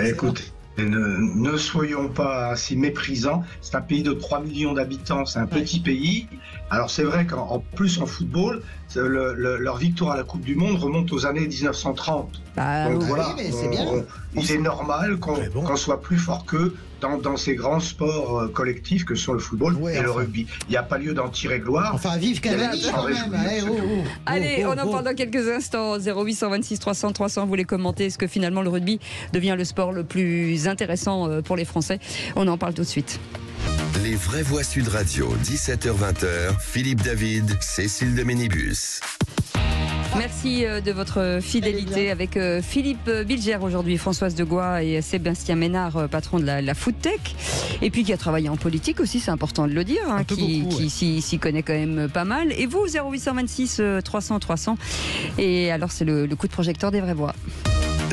Écoutez, ne soyons pas si méprisants. C'est un pays de 3 millions d'habitants, c'est un petit pays. Alors c'est vrai qu'en plus en football, leur victoire à la Coupe du Monde remonte aux années 1930. Donc voilà, il est normal qu'on soit plus fort qu'eux dans ces grands sports collectifs que sont le football et le rugby. Il n'y a pas lieu d'en tirer gloire. Enfin, vive Cavani quand même. Allez, on en parle dans quelques instants. 0826 300 300, vous les commentez. Est-ce que finalement le rugby devient le sport le plus intéressant pour les Français? On en parle tout de suite. Les vraies voix Sud Radio, 17h-20h, Philippe David, Cécile de Ménibus. Merci de votre fidélité avec Philippe Bilger aujourd'hui, Françoise Degois et Sébastien Ménard, patron de la Foodtech, et puis qui a travaillé en politique aussi, c'est important de le dire, qui s'y connaît quand même pas mal. Et vous, 0826 300 300, et alors c'est le coup de projecteur des vraies voix.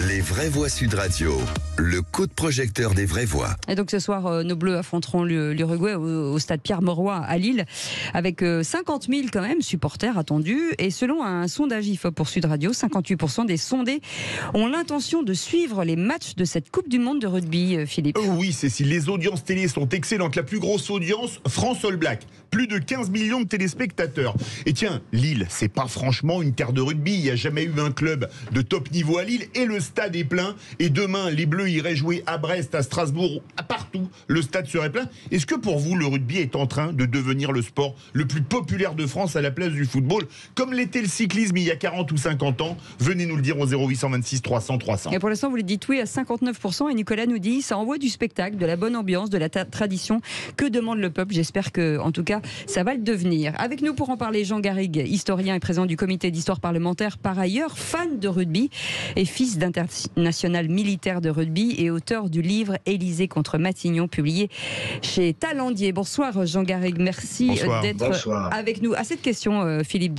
Les vraies voix Sud Radio, le coup de projecteur des vraies voix. Et donc ce soir, nos Bleus affronteront l'Uruguay au stade Pierre-Mauroy à Lille, avec 50 000 quand même supporters attendus. Et selon un sondage IFOP pour Sud Radio, 58% des sondés ont l'intention de suivre les matchs de cette Coupe du Monde de rugby, Philippe. Oui, Cécile, les audiences télé sont excellentes. La plus grosse audience, France All Black. Plus de 15 millions de téléspectateurs. Et tiens, Lille, c'est pas franchement une terre de rugby. Il n'y a jamais eu un club de top niveau à Lille. Et le stade est plein. Et demain, les Bleus iraient jouer à Brest, à Strasbourg, partout. Le stade serait plein. Est-ce que pour vous, le rugby est en train de devenir le sport le plus populaire de France à la place du football, comme l'était le cyclisme il y a 40 ou 50 ans? Venez nous le dire au 0826 300 300. Et pour l'instant, vous les dites oui à 59%. Et Nicolas nous dit, ça envoie du spectacle, de la bonne ambiance, de la tradition. Que demande le peuple? J'espère que, en tout cas, ça va le devenir. Avec nous pour en parler, Jean Garrigue, historien et président du comité d'histoire parlementaire, par ailleurs fan de rugby et fils d'international militaire de rugby et auteur du livre Élysée contre Matignon, publié chez Talandier. Bonsoir Jean Garrigue, merci d'être avec nous. À cette question, Philippe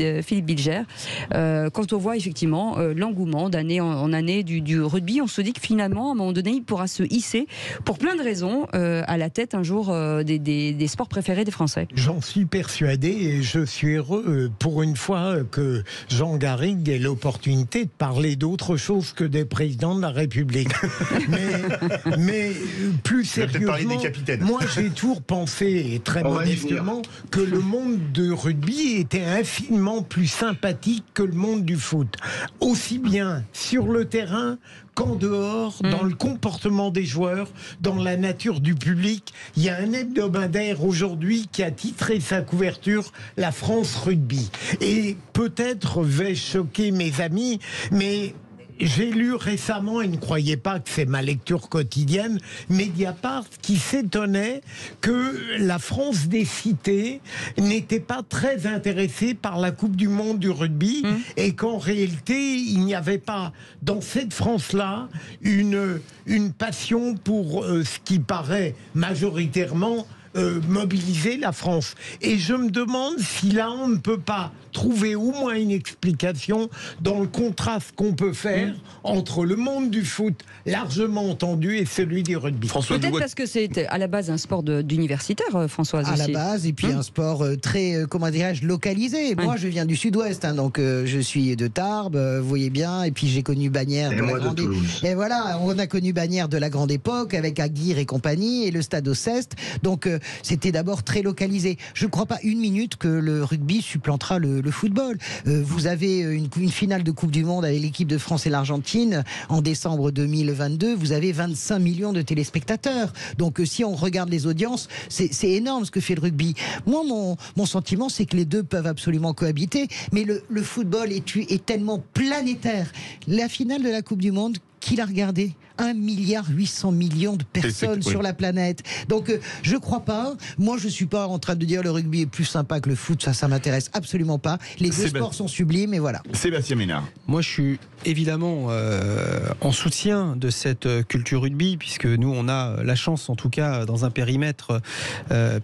Bilger, quand on voit effectivement l'engouement d'année en année du rugby, on se dit que finalement, à un moment donné, il pourra se hisser, pour plein de raisons, à la tête un jour des sports préférés des Français. J'en suis persuadé et je suis heureux pour une fois que Jean Garrigue ait l'opportunité de parler d'autre chose que des présidents de la République. mais plus sérieusement, moi j'ai toujours pensé, et très modestement, que le monde de rugby était infiniment plus sympathique que le monde du foot. Aussi bien sur le terrain qu'en dehors, dans le comportement des joueurs, dans la nature du public. Il y a un hebdomadaire aujourd'hui qui a titré sa couverture « La France Rugby ». Et peut-être vais-je choquer mes amis, mais j'ai lu récemment, et ne croyez pas que c'est ma lecture quotidienne, Mediapart qui s'étonnait que la France des cités n'était pas très intéressée par la Coupe du Monde du rugby et qu'en réalité, il n'y avait pas dans cette France-là une passion pour ce qui paraît majoritairement mobiliser la France. Et je me demande si là, on ne peut pas trouver au moins une explication dans le contraste qu'on peut faire entre le monde du foot largement entendu et celui du rugby. Peut-être parce que c'est à la base un sport d'universitaire, Françoise. À la base, et puis un sport très, comment dirais-je, localisé. Moi, je viens du sud-ouest, hein, donc je suis de Tarbes, vous voyez bien, et puis j'ai connu Bagnères de la grande époque. Et voilà, on a connu Bagnères de la grande époque, avec Aguirre et compagnie, et le Stade au Cest. Donc c'était d'abord très localisé. Je ne crois pas une minute que le rugby supplantera le football. Vous avez une finale de Coupe du Monde avec l'équipe de France et l'Argentine en décembre 2022. Vous avez 25 millions de téléspectateurs. Donc si on regarde les audiences, c'est énorme ce que fait le rugby. Moi, mon sentiment, c'est que les deux peuvent absolument cohabiter. Mais le football est tellement planétaire. La finale de la Coupe du Monde, qui l'a regardé ? 1,8 milliard de personnes sur la planète. Donc je crois pas. Moi je suis pas en train de dire le rugby est plus sympa que le foot. Ça m'intéresse absolument pas. Les deux sports sont sublimes et voilà. Sébastien Ménard. Moi je suis évidemment en soutien de cette culture rugby, puisque nous on a la chance, en tout cas dans un périmètre,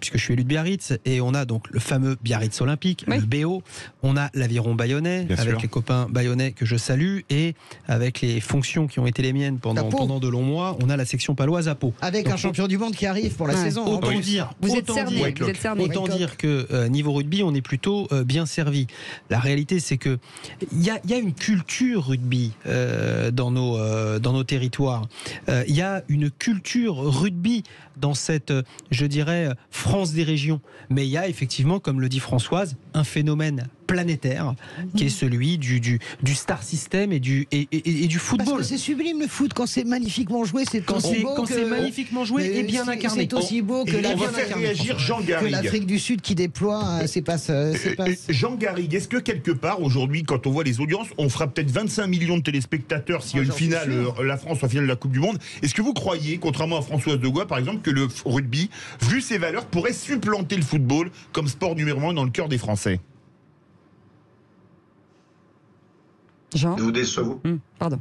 puisque je suis élu de Biarritz, et on a donc le fameux Biarritz Olympique, le BO, on a l'Aviron Bayonnais, avec les copains bayonnais que je salue, et avec les fonctions qui ont été les miennes pendant de longs mois, on a la section paloise à Pau. Avec un champion du monde qui arrive pour la saison. Autant dire, vous êtes cerné. Autant dire que niveau rugby, on est plutôt bien servi. La réalité, c'est que il y a une culture rugby dans nos territoires. Il y a une culture rugby dans cette, je dirais, France des régions. Mais il y a effectivement, comme le dit Françoise, un phénomène planétaire qui est celui du star system et du football. Parce que c'est sublime le foot, quand c'est magnifiquement joué, c'est magnifiquement joué et bien incarné. C'est aussi beau que on va faire réagir Jean Garrigue. l'Afrique du Sud qui déploie, Jean Garrigue, est-ce que quelque part aujourd'hui, quand on voit les audiences, on fera peut-être 25 millions de téléspectateurs s'il y a une finale, la France en finale de la Coupe du Monde. Est-ce que vous croyez, contrairement à Françoise de Gois par exemple, que le rugby, vu ses valeurs, pourrait supplanter le football comme sport numéro 1 dans le cœur des Français? Jean, je vous déçois. Pardon.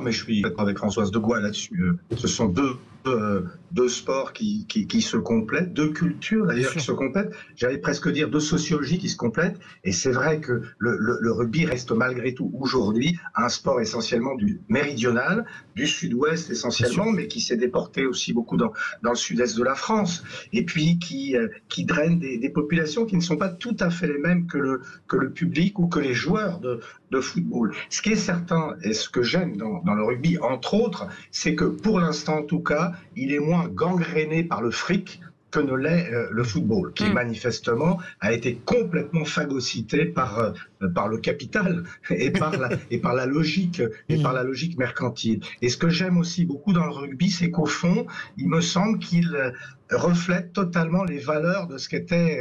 Mais je suis d'accord avec Françoise de Gois là-dessus. Ce sont deux sports qui se complètent, deux cultures d'ailleurs qui se complètent, j'allais presque dire deux sociologies qui se complètent, et c'est vrai que le rugby reste malgré tout aujourd'hui un sport essentiellement du méridional, du sud-ouest essentiellement, mais qui s'est déporté aussi beaucoup dans le sud-est de la France, et puis qui draine des populations qui ne sont pas tout à fait les mêmes que le public ou que les joueurs de football. Ce qui est certain, et ce que j'aime dans le rugby, entre autres, c'est que pour l'instant en tout cas, il est moins gangréné par le fric que ne l'est le football, qui manifestement a été complètement phagocyté par le capital et par la logique mercantile. Et ce que j'aime aussi beaucoup dans le rugby, c'est qu'au fond, il me semble qu'il reflète totalement les valeurs de ce qu'était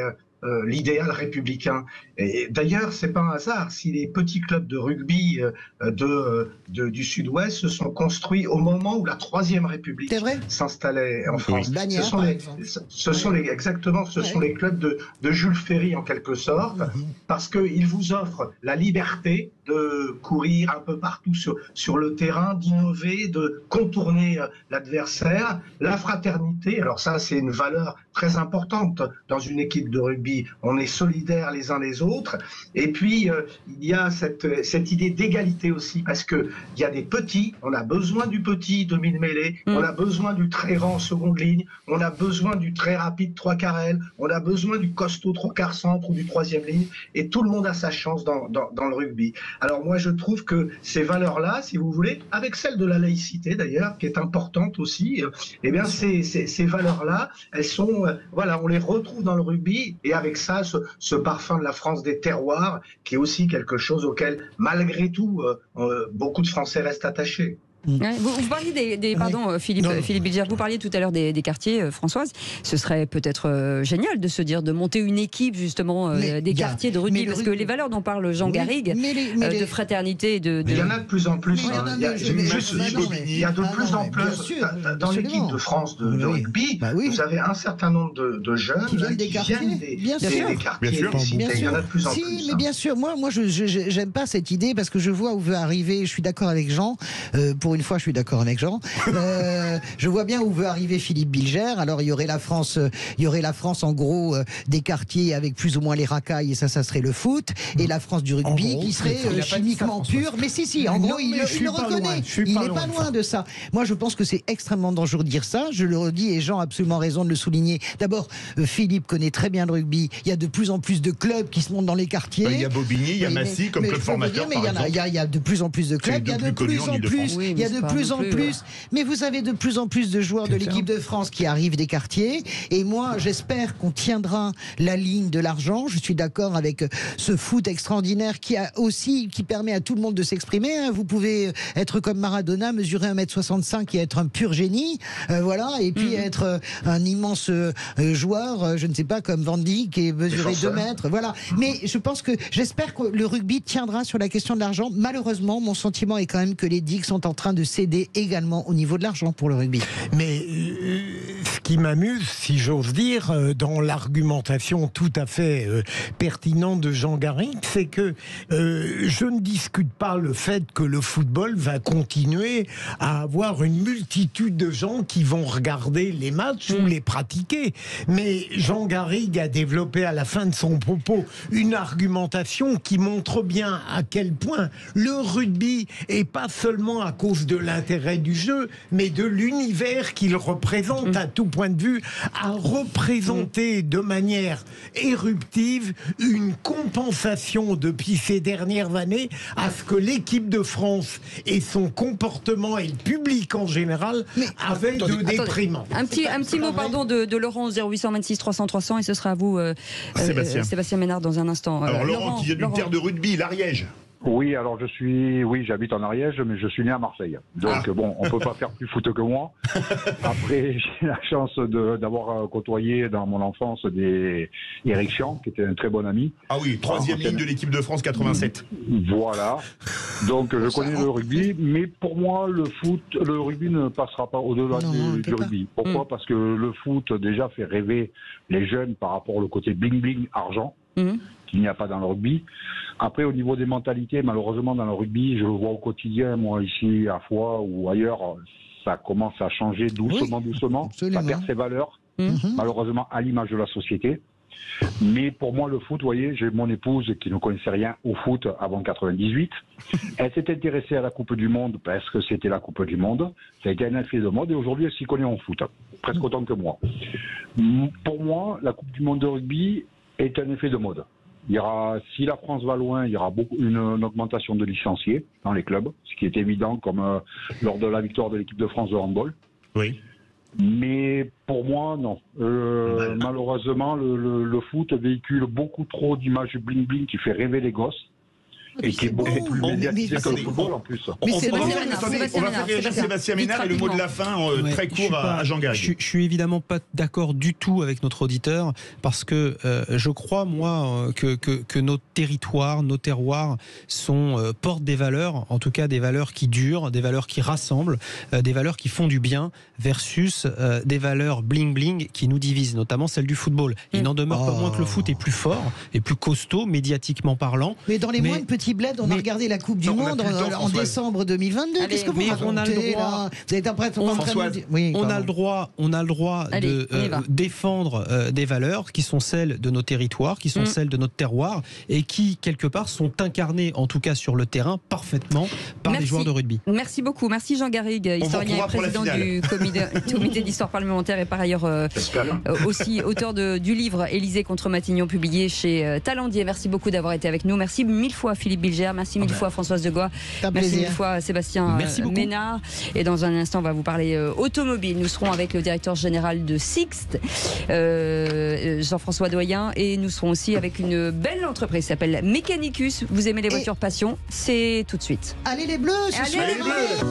l'idéal républicain. Et d'ailleurs, c'est pas un hasard si les petits clubs de rugby du Sud-Ouest se sont construits au moment où la Troisième République s'installait en France. Ce sont les clubs de Jules Ferry en quelque sorte, parce qu'ils vous offrent la liberté de courir un peu partout sur le terrain, d'innover, de contourner l'adversaire, la fraternité. Alors ça, c'est une valeur très importante dans une équipe de rugby. On est solidaires les uns les autres. Et puis, il y a cette idée d'égalité aussi, parce qu'il y a des petits, on a besoin du petit demi-mêlée, on a besoin du très grand seconde ligne, on a besoin du très rapide 3/4 aile, on a besoin du costaud 3/4 centre ou du troisième ligne, et tout le monde a sa chance dans le rugby. Alors moi, je trouve que ces valeurs-là, si vous voulez, avec celle de la laïcité d'ailleurs, qui est importante aussi, eh bien ces valeurs-là, elles sont, voilà, on les retrouve dans le rugby, et avec ça, ce parfum de la France des terroirs, qui est aussi quelque chose auquel, malgré tout, beaucoup de Français restent attachés. Vous parliez pardon Philippe Bilger, vous parliez tout à l'heure des quartiers, Françoise. Ce serait peut-être génial de se dire de monter une équipe justement des quartiers de rugby, parce que les valeurs dont parle Jean Garrigue, de fraternité et de... Il y en a de plus en plus. Il y a de plus en plus dans l'équipe de France de rugby. Vous avez un certain nombre de jeunes qui viennent des quartiers. Il y en a de plus en plus. Mais bien sûr, moi je j'aime pas cette idée, parce que je vois où veut arriver. Je suis d'accord avec Jean pour une fois, je suis d'accord avec Jean. Je vois bien où veut arriver Philippe Bilger. Alors, il y aurait la France en gros des quartiers avec plus ou moins les racailles, et ça serait le foot. Et la France du rugby qui serait chimiquement pure. Mais si, en gros, il le reconnaît. Il n'est pas loin de ça. Moi, je pense que c'est extrêmement dangereux de dire ça. Je le redis, et Jean a absolument raison de le souligner. D'abord, Philippe connaît très bien le rugby. Il y a de plus en plus de clubs qui se montent dans les quartiers. Il y a Bobigny, il y a Massy comme club formateur. Mais il y a de plus en plus de clubs. Il y a de plus en plus. Mais vous avez de plus en plus de joueurs de l'équipe de France qui arrivent des quartiers. Et moi, j'espère qu'on tiendra la ligne de l'argent. Je suis d'accord avec ce foot extraordinaire qui permet à tout le monde de s'exprimer. Vous pouvez être comme Maradona, mesurer 1m65 et être un pur génie. Voilà. Et puis être un immense joueur, je ne sais pas, comme Van Dijk, qui est mesuré 2 mètres. Voilà. Mais j'espère que le rugby tiendra sur la question de l'argent. Malheureusement, mon sentiment est quand même que les digues sont en train de céder également au niveau de l'argent pour le rugby. Mais ce qui m'amuse, si j'ose dire, dans l'argumentation tout à fait pertinente de Jean Garrigue, c'est que je ne discute pas le fait que le football va continuer à avoir une multitude de gens qui vont regarder les matchs ou les pratiquer. Mais Jean Garrigue a développé à la fin de son propos une argumentation qui montre bien à quel point le rugby est pas seulement à cause de l'intérêt du jeu, mais de l'univers qu'il représente à tout point de vue, a représenté de manière éruptive une compensation depuis ces dernières années à ce que l'équipe de France et son comportement et le public en général avaient de déprimant. Un petit mot pardon de Laurent 0826 300 300 et ce sera à vous Sébastien Ménard dans un instant. Alors Laurent qui vient d'une terre de rugby, l'Ariège. Oui, alors j'habite en Ariège, mais je suis né à Marseille. Donc bon, on peut pas faire plus foot que moi. Après, j'ai la chance d'avoir côtoyé dans mon enfance Eric Chian, qui était un très bon ami. Ah oui, 3e ligne de l'équipe de France 87. Voilà. Donc je connais le rugby, mais pour moi le rugby ne passera pas au-delà du rugby. Pourquoi ? Parce que le foot déjà fait rêver les jeunes par rapport au côté bling bling argent. Qu'il n'y a pas dans le rugby. Après, au niveau des mentalités, malheureusement, dans le rugby, je le vois au quotidien, moi, ici, à Foix ou ailleurs, ça commence à changer doucement. Ça perd ses valeurs, malheureusement, à l'image de la société. Mais pour moi, le foot, vous voyez, j'ai mon épouse qui ne connaissait rien au foot avant 98. Elle s'est intéressée à la Coupe du Monde parce que c'était la Coupe du Monde. Ça a été un effet de mode et aujourd'hui, elle s'y connaît en foot, presque autant que moi. Pour moi, la Coupe du Monde de rugby est un effet de mode. Si la France va loin, il y aura une augmentation de licenciés dans les clubs, ce qui est évident comme lors de la victoire de l'équipe de France de handball. Oui. Mais pour moi, non. Malheureusement, le foot véhicule beaucoup trop d'images bling-bling qui fait rêver les gosses. Et qui est beaucoup plus médiatisé que le football en plus. On va faire réagir Sébastien Ménard et le mot de la fin très court à Jean Garrigue. Je suis évidemment pas d'accord du tout avec notre auditeur parce que je crois moi que nos territoires, nos terroirs portent des valeurs, en tout cas des valeurs qui durent, des valeurs qui rassemblent, des valeurs qui font du bien versus des valeurs bling bling qui nous divisent, notamment celle du football. Il n'en demeure pas moins que le foot est plus fort et plus costaud médiatiquement parlant. Mais dans les moindres petits bled, on a regardé la Coupe du Monde en décembre 2022. Qu'est-ce que vous racontez là ? Vous êtes on a le droit de défendre des valeurs qui sont celles de nos territoires, qui sont celles de notre terroir et qui quelque part sont incarnées, en tout cas sur le terrain, parfaitement par les joueurs de rugby. Merci beaucoup, merci Jean Garrigue, historien et président du comité d'histoire parlementaire et par ailleurs aussi auteur du livre Élysée contre Matignon publié chez Talendier. Merci beaucoup d'avoir été avec nous. Merci mille fois Philippe Bilger, merci mille fois Françoise Degois, merci mille fois Sébastien Ménard. Et dans un instant, on va vous parler automobile. Nous serons avec le directeur général de Sixt, Jean-François Doyen, et nous serons aussi avec une belle entreprise qui s'appelle Mechanicus. Vous aimez les voitures passion ? C'est tout de suite. Allez les bleus, Allez les bleus.